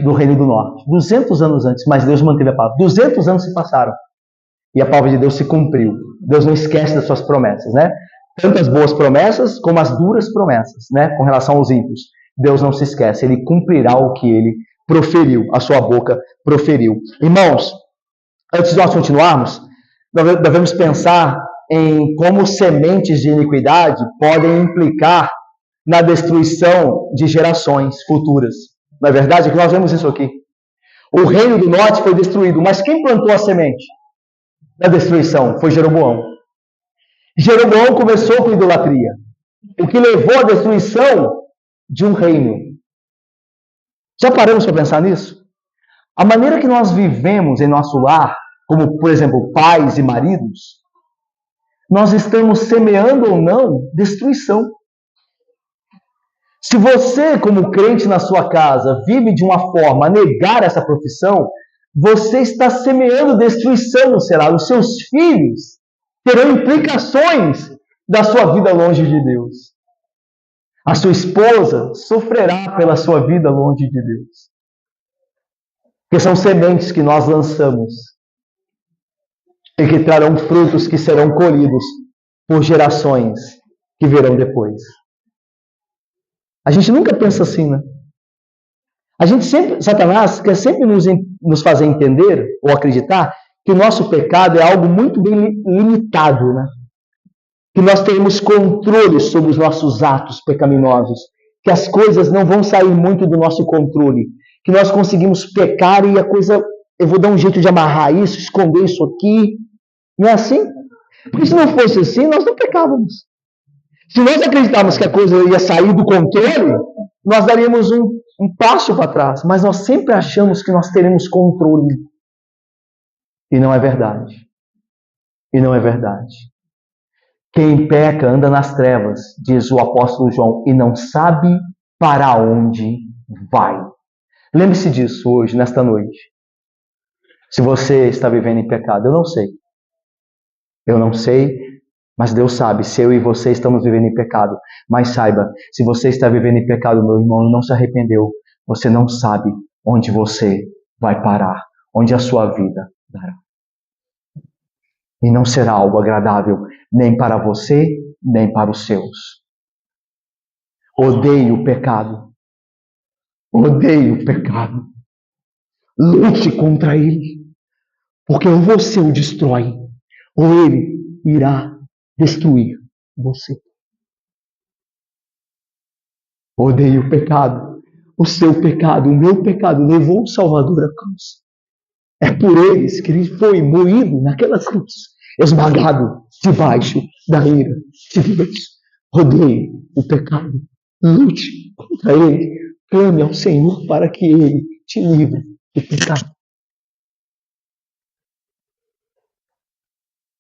Speaker 1: do reino do norte. 200 anos antes, mas Deus manteve a palavra. 200 anos se passaram e a palavra de Deus se cumpriu. Deus não esquece das suas promessas, né? Tanto as boas promessas como as duras promessas, né? Com relação aos ímpios. Deus não se esquece, Ele cumprirá o que Ele proferiu, a sua boca proferiu. Irmãos, antes de nós continuarmos, nós devemos pensar em como sementes de iniquidade podem implicar na destruição de gerações futuras. Não é verdade? É que nós vemos isso aqui. O reino do norte foi destruído, mas quem plantou a semente da destruição? Foi Jeroboão. Jeroboão começou com idolatria, o que levou à destruição de um reino. Já paramos para pensar nisso? A maneira que nós vivemos em nosso lar, como, por exemplo, pais e maridos, nós estamos semeando ou não destruição. Se você, como crente na sua casa, vive de uma forma a negar essa profissão, você está semeando destruição no seu lar. Os seus filhos terão implicações da sua vida longe de Deus. A sua esposa sofrerá pela sua vida longe de Deus. Porque são sementes que nós lançamos e que trarão frutos que serão colhidos por gerações que virão depois. A gente nunca pensa assim, né? A gente sempre, Satanás quer sempre nos fazer entender ou acreditar que o nosso pecado é algo muito bem limitado, né? Que nós temos controle sobre os nossos atos pecaminosos, que as coisas não vão sair muito do nosso controle, que nós conseguimos pecar e a coisa, eu vou dar um jeito de amarrar isso, esconder isso aqui. Não é assim? Porque se não fosse assim, nós não pecávamos. Se nós acreditarmos que a coisa ia sair do controle, nós daríamos um passo para trás. Mas nós sempre achamos que nós teremos controle. E não é verdade. E não é verdade. Quem peca anda nas trevas, diz o apóstolo João, e não sabe para onde vai. Lembre-se disso hoje, nesta noite. Se você está vivendo em pecado, eu não sei. Eu não sei, mas Deus sabe se eu e você estamos vivendo em pecado. Mas saiba, se você está vivendo em pecado, meu irmão, e não se arrependeu, você não sabe onde você vai parar, onde a sua vida dará. E não será algo agradável, nem para você, nem para os seus. Odeie o pecado. Odeie o pecado. Lute contra ele. Porque ou você o destrói, ou ele irá destruir você. Odeie o pecado. O seu pecado, o meu pecado, levou o Salvador à cruz. É por eles que ele foi moído naquela cruz, esmagado debaixo da ira de Deus. Odeie o pecado. Lute contra ele. Clame ao Senhor para que ele te livre do pecado.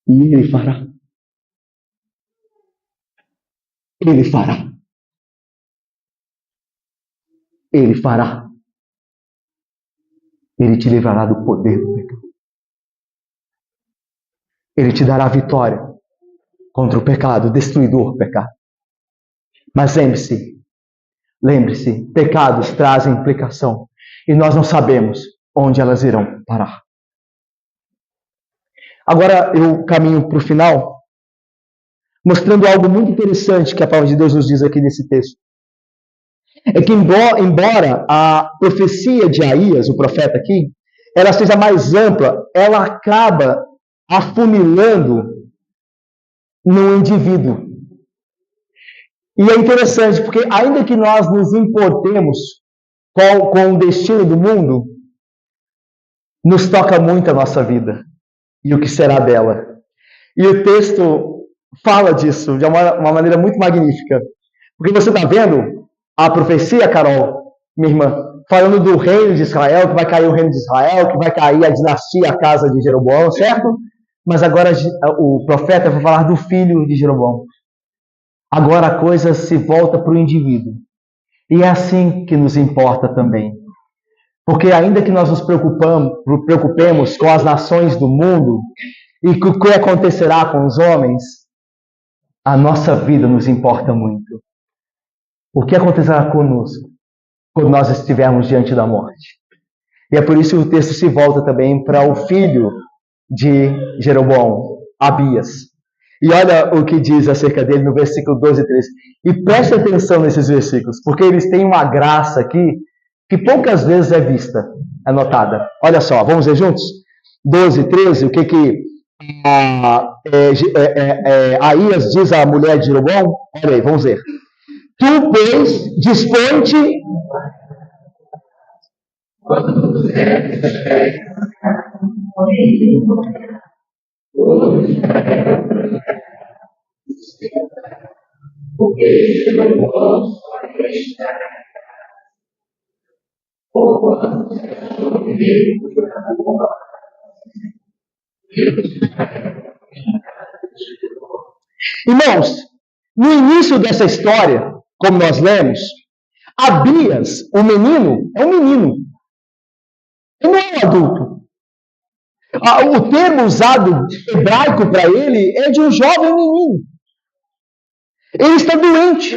Speaker 1: E ele fará. Ele fará. Ele fará. Ele te livrará do poder do pecado. Ele te dará vitória contra o pecado, destruidor do pecado. Mas lembre-se, pecados trazem implicação. E nós não sabemos onde elas irão parar. Agora eu caminho para o final, mostrando algo muito interessante que a palavra de Deus nos diz aqui nesse texto. É que embora a profecia de Aías, o profeta aqui, ela seja mais ampla, ela acaba afunilando no indivíduo. E é interessante, porque ainda que nós nos importemos com o destino do mundo, nos toca muito a nossa vida e o que será dela. E o texto fala disso de uma maneira muito magnífica. Porque você está vendo a profecia, Carol, minha irmã, falando do reino de Israel, que vai cair o reino de Israel, que vai cair a dinastia, a casa de Jeroboão, certo? Mas agora o profeta vai falar do filho de Jeroboão. Agora a coisa se volta para o indivíduo. E é assim que nos importa também. Porque ainda que nós nos preocupemos com as nações do mundo e com o que acontecerá com os homens, a nossa vida nos importa muito. O que acontecerá conosco quando nós estivermos diante da morte? E é por isso que o texto se volta também para o filho de Jeroboão, Abias. E olha o que diz acerca dele no versículo 12 e 13. E preste atenção nesses versículos, porque eles têm uma graça aqui que poucas vezes é vista, é notada. Olha só, vamos ver juntos? 12 e 13, o que Aías diz à mulher de Jeroboão? Olha aí, vamos ver. Tu, pois, dispõe-te. Irmãos, no início dessa história, como nós lemos, Abias, o menino, é um menino. Ele não é um adulto. O termo usado hebraico para ele é de um jovem menino. Ele está doente.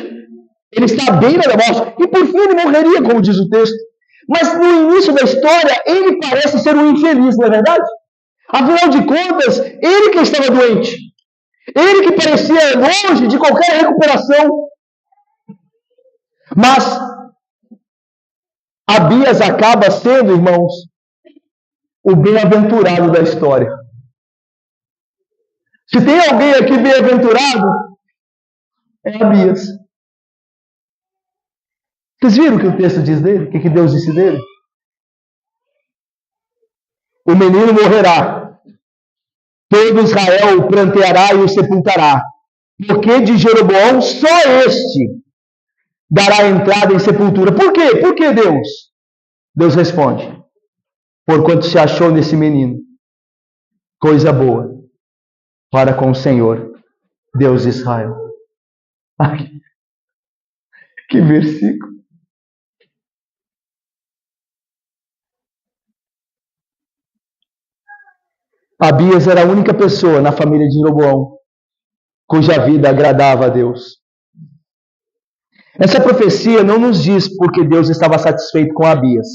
Speaker 1: Ele está à beira da morte. E por fim ele morreria, como diz o texto. Mas no início da história, ele parece ser um infeliz, não é verdade? Afinal de contas, ele que estava doente. Ele que parecia longe de qualquer recuperação. Mas Abias acaba sendo, irmãos, o bem-aventurado da história. Se tem alguém aqui bem-aventurado, é Abias. Vocês viram o que o texto diz dele? O que Deus disse dele? O menino morrerá. Todo Israel o pranteará e o sepultará. Porque de Jeroboão só este dará entrada em sepultura. Por quê? Por que Deus? Deus responde: porquanto se achou nesse menino coisa boa para com o Senhor, Deus de Israel. Ai, que versículo. Abias era a única pessoa na família de Jeroboão cuja vida agradava a Deus. Essa profecia não nos diz porque Deus estava satisfeito com Abias.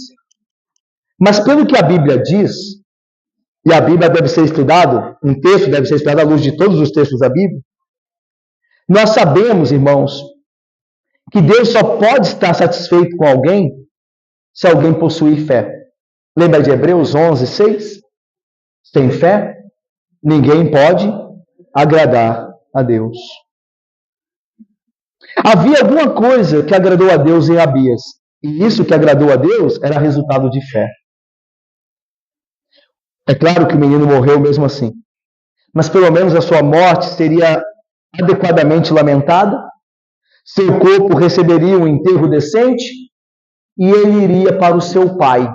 Speaker 1: Mas pelo que a Bíblia diz, e a Bíblia deve ser estudado, um texto deve ser estudado à luz de todos os textos da Bíblia, nós sabemos, irmãos, que Deus só pode estar satisfeito com alguém se alguém possuir fé. Lembra de Hebreus 11, 6? Sem fé, ninguém pode agradar a Deus. Havia alguma coisa que agradou a Deus em Abias. E isso que agradou a Deus era resultado de fé. É claro que o menino morreu mesmo assim. Mas pelo menos a sua morte seria adequadamente lamentada. Seu corpo receberia um enterro decente. E ele iria para o seu pai.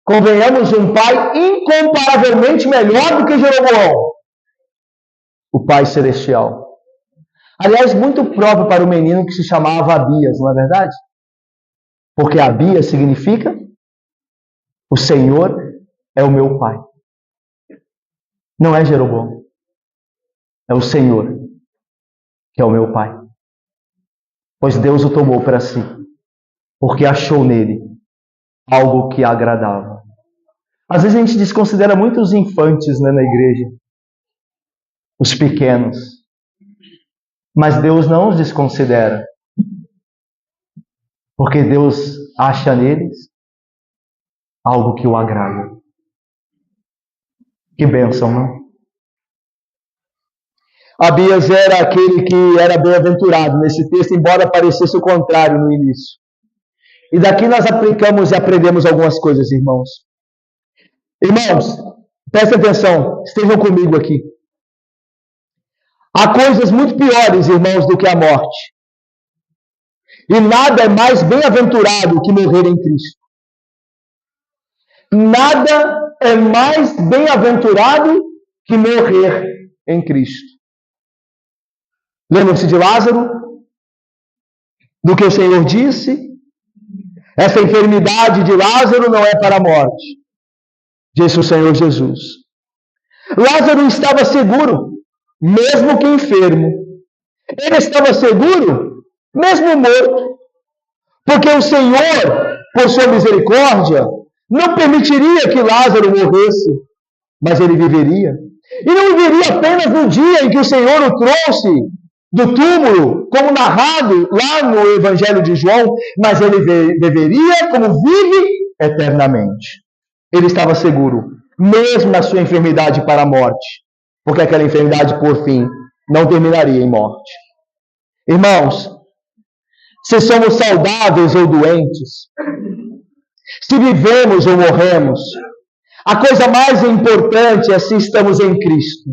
Speaker 1: Convenhamos, um pai incomparavelmente melhor do que Jeroboão. O Pai Celestial. Aliás, muito próprio para o menino que se chamava Abias, não é verdade? Porque Abias significa: o Senhor é o meu Pai. Não é Jeroboão. É o Senhor que é o meu Pai. Pois Deus o tomou para si, porque achou nele algo que agradava. Às vezes a gente desconsidera muito os infantes, né, na igreja, os pequenos. Mas Deus não os desconsidera, porque Deus acha neles algo que o agrada. Que bênção, não? Abias era aquele que era bem-aventurado nesse texto, embora parecesse o contrário no início. E daqui nós aplicamos e aprendemos algumas coisas, irmãos. Irmãos, prestem atenção, estejam comigo aqui. Há coisas muito piores, irmãos, do que a morte. E nada é mais bem-aventurado que morrer em Cristo. Nada é mais bem-aventurado que morrer em Cristo. Lembram-se de Lázaro? Do que o Senhor disse? Essa enfermidade de Lázaro não é para a morte, disse o Senhor Jesus. Lázaro estava seguro, mesmo que enfermo. Ele estava seguro, mesmo morto. Porque o Senhor, por sua misericórdia, não permitiria que Lázaro morresse, mas ele viveria. E não viveria apenas no dia em que o Senhor o trouxe do túmulo, como narrado lá no Evangelho de João, mas ele viveria como vive eternamente. Ele estava seguro, mesmo na sua enfermidade para a morte, porque aquela enfermidade, por fim, não terminaria em morte. Irmãos, se somos saudáveis ou doentes, se vivemos ou morremos, a coisa mais importante é se estamos em Cristo.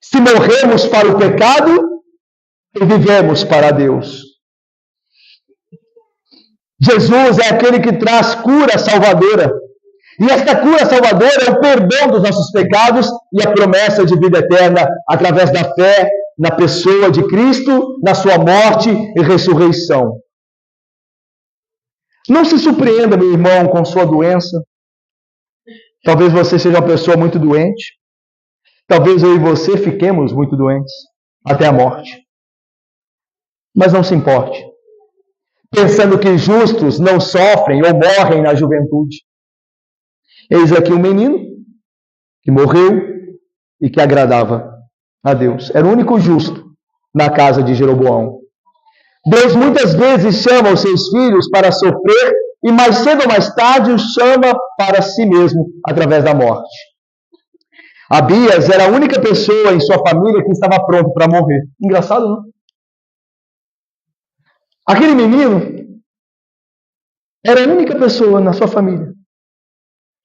Speaker 1: Se morremos para o pecado e vivemos para Deus. Jesus é aquele que traz cura salvadora. E esta cura salvadora é o perdão dos nossos pecados e a promessa de vida eterna através da fé na pessoa de Cristo, na sua morte e ressurreição. Não se surpreenda, meu irmão, com sua doença. Talvez você seja uma pessoa muito doente. Talvez eu e você fiquemos muito doentes até a morte. Mas não se importe, pensando que justos não sofrem ou morrem na juventude. Eis aqui um menino que morreu e que agradava a Deus. Era o único justo na casa de Jeroboão. Deus muitas vezes chama os seus filhos para sofrer e mais cedo ou mais tarde os chama para si mesmo através da morte. Abias era a única pessoa em sua família que estava pronto para morrer. Engraçado, não? Aquele menino era a única pessoa na sua família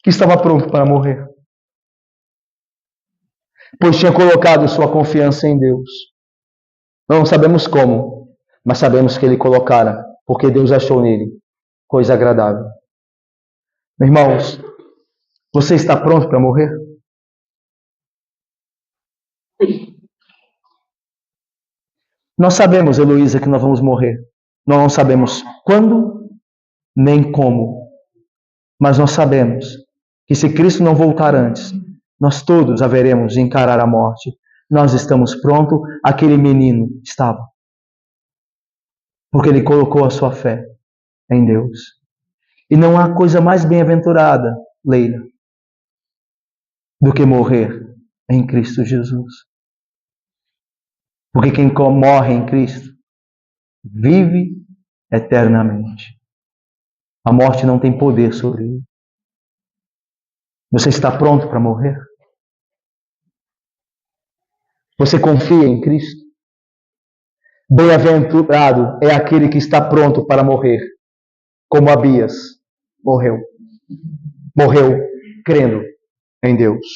Speaker 1: que estava pronto para morrer. Pois tinha colocado sua confiança em Deus. Não sabemos como, mas sabemos que ele colocara, porque Deus achou nele coisa agradável. Irmãos, você está pronto para morrer? Nós sabemos, Heloísa, que nós vamos morrer. Nós não sabemos quando, nem como. Mas nós sabemos que se Cristo não voltar antes, nós todos haveremos de encarar a morte. Nós estamos prontos, aquele menino estava. Porque ele colocou a sua fé em Deus. E não há coisa mais bem-aventurada, Leila, do que morrer em Cristo Jesus. Porque quem morre em Cristo vive eternamente. A morte não tem poder sobre ele. Você está pronto para morrer? Você confia em Cristo? Bem-aventurado é aquele que está pronto para morrer, como Abias morreu. Morreu crendo em Deus.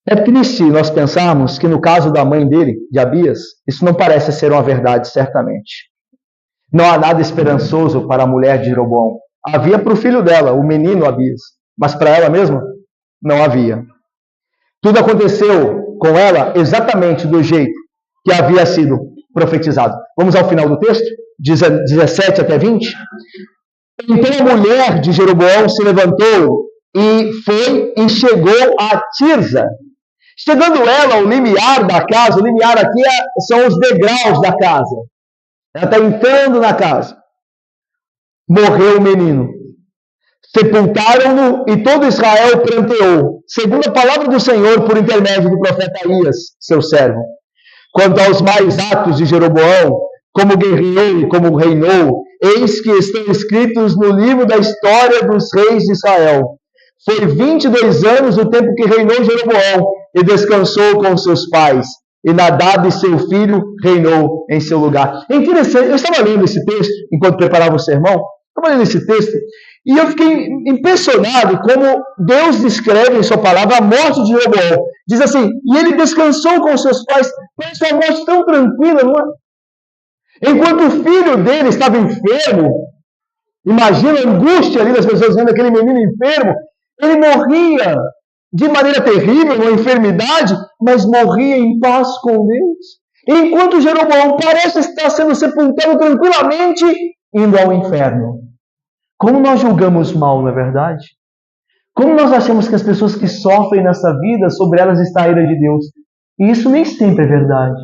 Speaker 1: É triste nós pensarmos que no caso da mãe dele, de Abias, isso não parece ser uma verdade, certamente. Não há nada esperançoso para a mulher de Jeroboão. Havia para o filho dela, o menino Abias, mas para ela mesma, não havia. Tudo aconteceu com ela exatamente do jeito que havia sido profetizado. Vamos ao final do texto, 17 até 20. Então a mulher de Jeroboão se levantou e foi e chegou a Tirza. Chegando ela ao limiar da casa, o limiar aqui são os degraus da casa. Ela está entrando na casa. Morreu o menino. Sepultaram-no e todo Israel pranteou, segundo a palavra do Senhor por intermédio do profeta Aías, seu servo. Quanto aos mais atos de Jeroboão, como guerreou e como reinou, eis que estão escritos no livro da história dos reis de Israel. Foi 22 anos o tempo que reinou Jeroboão e descansou com seus pais. E Nadab, seu filho, reinou em seu lugar. É interessante, eu estava lendo esse texto enquanto preparava o sermão, estava lendo esse texto, e eu fiquei impressionado como Deus descreve em sua palavra a morte de Jeroboão. Diz assim, e ele descansou com seus pais. Parece uma morte tão tranquila, não é? Enquanto o filho dele estava enfermo, imagina a angústia ali das pessoas vendo aquele menino enfermo, ele morria de maneira terrível, uma enfermidade, mas morria em paz com Deus. Enquanto Jeroboão parece estar sendo sepultado tranquilamente, indo ao inferno. Como nós julgamos mal, não é verdade? Como nós achamos que as pessoas que sofrem nessa vida, sobre elas está a ira de Deus? E isso nem sempre é verdade.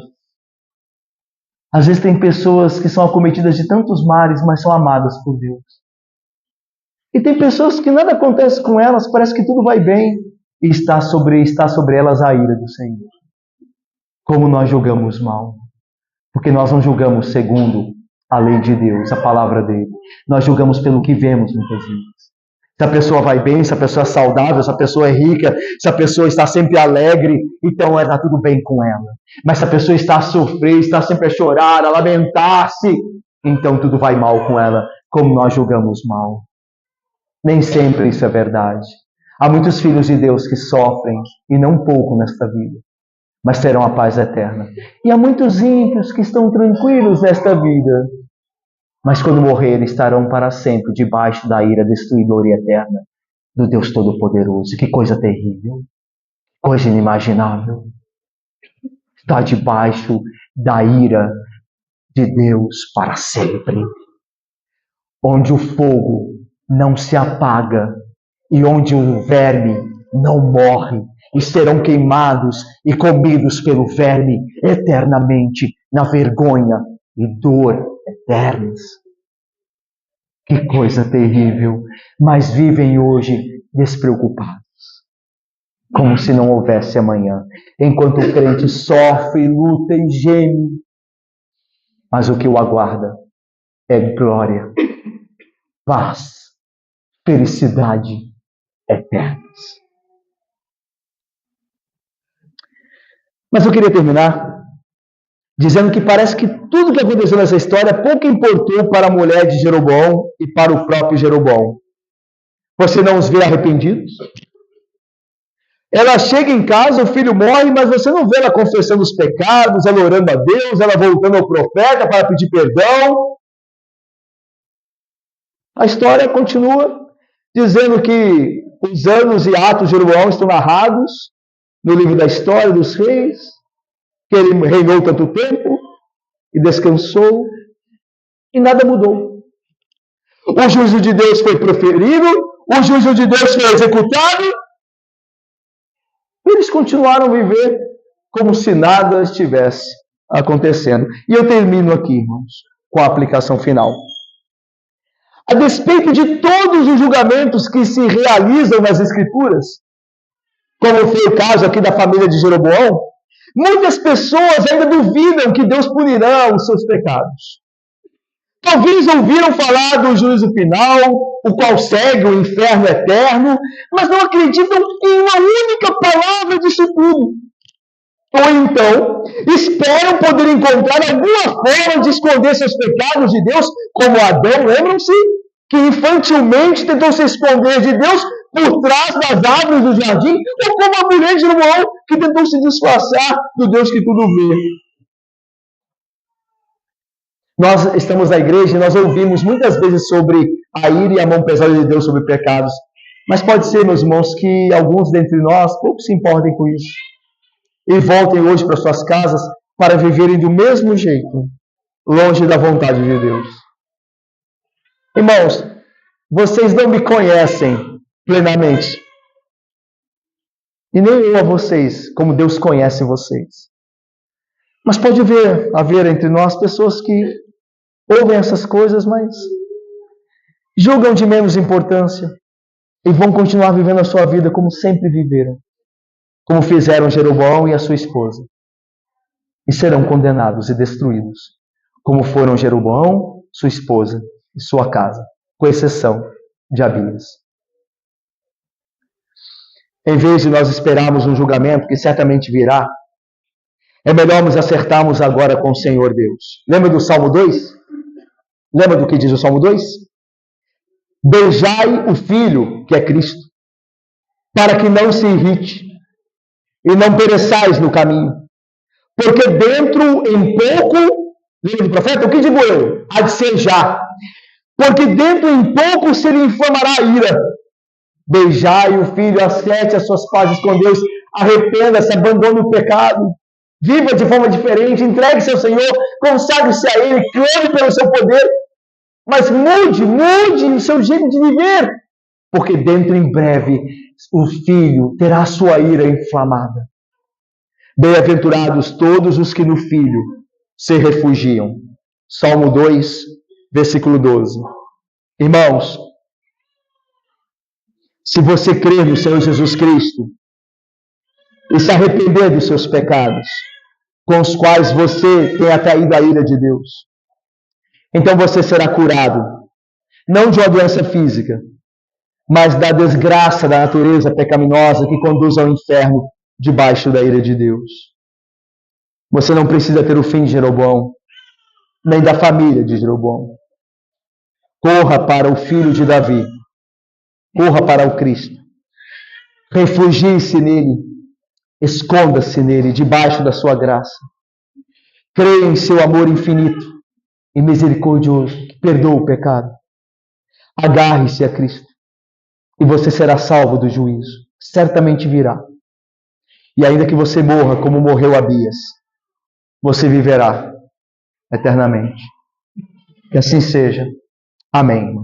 Speaker 1: Às vezes tem pessoas que são acometidas de tantos males, mas são amadas por Deus. E tem pessoas que nada acontece com elas, parece que tudo vai bem, e está sobre elas a ira do Senhor. Como nós julgamos mal? Porque nós não julgamos segundo a lei de Deus, a palavra dele. Nós julgamos pelo que vemos muitas vezes. Se a pessoa vai bem, se a pessoa é saudável, se a pessoa é rica, se a pessoa está sempre alegre, então está tudo bem com ela. Mas se a pessoa está a sofrer, está sempre a chorar, a lamentar-se, então tudo vai mal com ela, como nós julgamos mal. Nem sempre isso é verdade. Há muitos filhos de Deus que sofrem, e não pouco nesta vida, mas terão a paz eterna. E há muitos ímpios que estão tranquilos nesta vida, mas quando morrerem estarão para sempre debaixo da ira destruidora e eterna do Deus Todo-Poderoso. Que coisa terrível, coisa inimaginável. Está debaixo da ira de Deus para sempre, onde o fogo não se apaga e onde o verme não morre, e serão queimados e comidos pelo verme eternamente, na vergonha e dor eternas. Que coisa terrível! Mas vivem hoje despreocupados, como se não houvesse amanhã, enquanto o crente sofre, luta e geme. Mas o que o aguarda é glória, paz, felicidade eternas. Mas eu queria terminar dizendo que parece que tudo que aconteceu nessa história pouco importou para a mulher de Jeroboão e para o próprio Jeroboão. Você não os vê arrependidos? Ela chega em casa, o filho morre, mas você não vê ela confessando os pecados, ela orando a Deus, ela voltando ao profeta para pedir perdão. A história continua dizendo que os anos e atos de Jeroboão estão narrados no livro da história dos reis, que ele reinou tanto tempo e descansou, e nada mudou. O juízo de Deus foi proferido, o juízo de Deus foi executado, e eles continuaram a viver como se nada estivesse acontecendo. E eu termino aqui, irmãos, com a aplicação final. A despeito de todos os julgamentos que se realizam nas Escrituras, como foi o caso aqui da família de Jeroboão, muitas pessoas ainda duvidam que Deus punirá os seus pecados. Talvez ouviram falar do juízo final, o qual segue o inferno eterno, mas não acreditam em uma única palavra disso tudo. Ou então, esperam poder encontrar alguma forma de esconder seus pecados de Deus, como Adão, lembram-se? Que infantilmente tentou se esconder de Deus por trás das árvores do jardim, ou como a mulher de Jeroboão, que tentou se disfarçar do Deus que tudo vê. Nós estamos na igreja e nós ouvimos muitas vezes sobre a ira e a mão pesada de Deus sobre pecados. Mas pode ser, meus irmãos, que alguns dentre nós pouco se importem com isso. E voltem hoje para suas casas para viverem do mesmo jeito, longe da vontade de Deus. Irmãos, vocês não me conhecem plenamente. E nem eu a vocês, como Deus conhece vocês. Mas pode haver entre nós pessoas que ouvem essas coisas, mas julgam de menos importância. e vão continuar vivendo a sua vida como sempre viveram, como fizeram Jeroboão e a sua esposa, e serão condenados e destruídos, como foram Jeroboão, sua esposa e sua casa, com exceção de Abias. Em vez de nós esperarmos um julgamento que certamente virá, é melhor nos acertarmos agora com o Senhor Deus. Lembra do Salmo 2? Lembra do que diz o Salmo 2? Beijai o Filho, que é Cristo, para que não se irrite e não pereçais no caminho. Porque dentro em pouco, lembra do profeta? O que digo eu? Há de ser já. Porque dentro em pouco se lhe inflamará a ira. Beijai o Filho, acerte as suas pazes com Deus, arrependa-se, abandone o pecado, viva de forma diferente, entregue-se ao Senhor, consagre-se a Ele, clame pelo seu poder, mas mude o seu jeito de viver, porque dentro em breve o Filho terá a sua ira inflamada. Bem-aventurados todos os que no Filho se refugiam. Salmo 2, versículo 12. Irmãos, se você crer no Senhor Jesus Cristo e se arrepender dos seus pecados, com os quais você tem atraído a ira de Deus, então você será curado, não de uma doença física, mas da desgraça da natureza pecaminosa que conduz ao inferno debaixo da ira de Deus. Você não precisa ter o fim de Jeroboão, nem da família de Jeroboão. Corra para o filho de Davi. Corra para o Cristo. Refugie-se nele. Esconda-se nele, debaixo da sua graça. Creia em seu amor infinito e misericordioso, que perdoa o pecado. Agarre-se a Cristo e você será salvo do juízo. Certamente virá. E ainda que você morra como morreu Abias, você viverá eternamente. Que assim seja. Amém.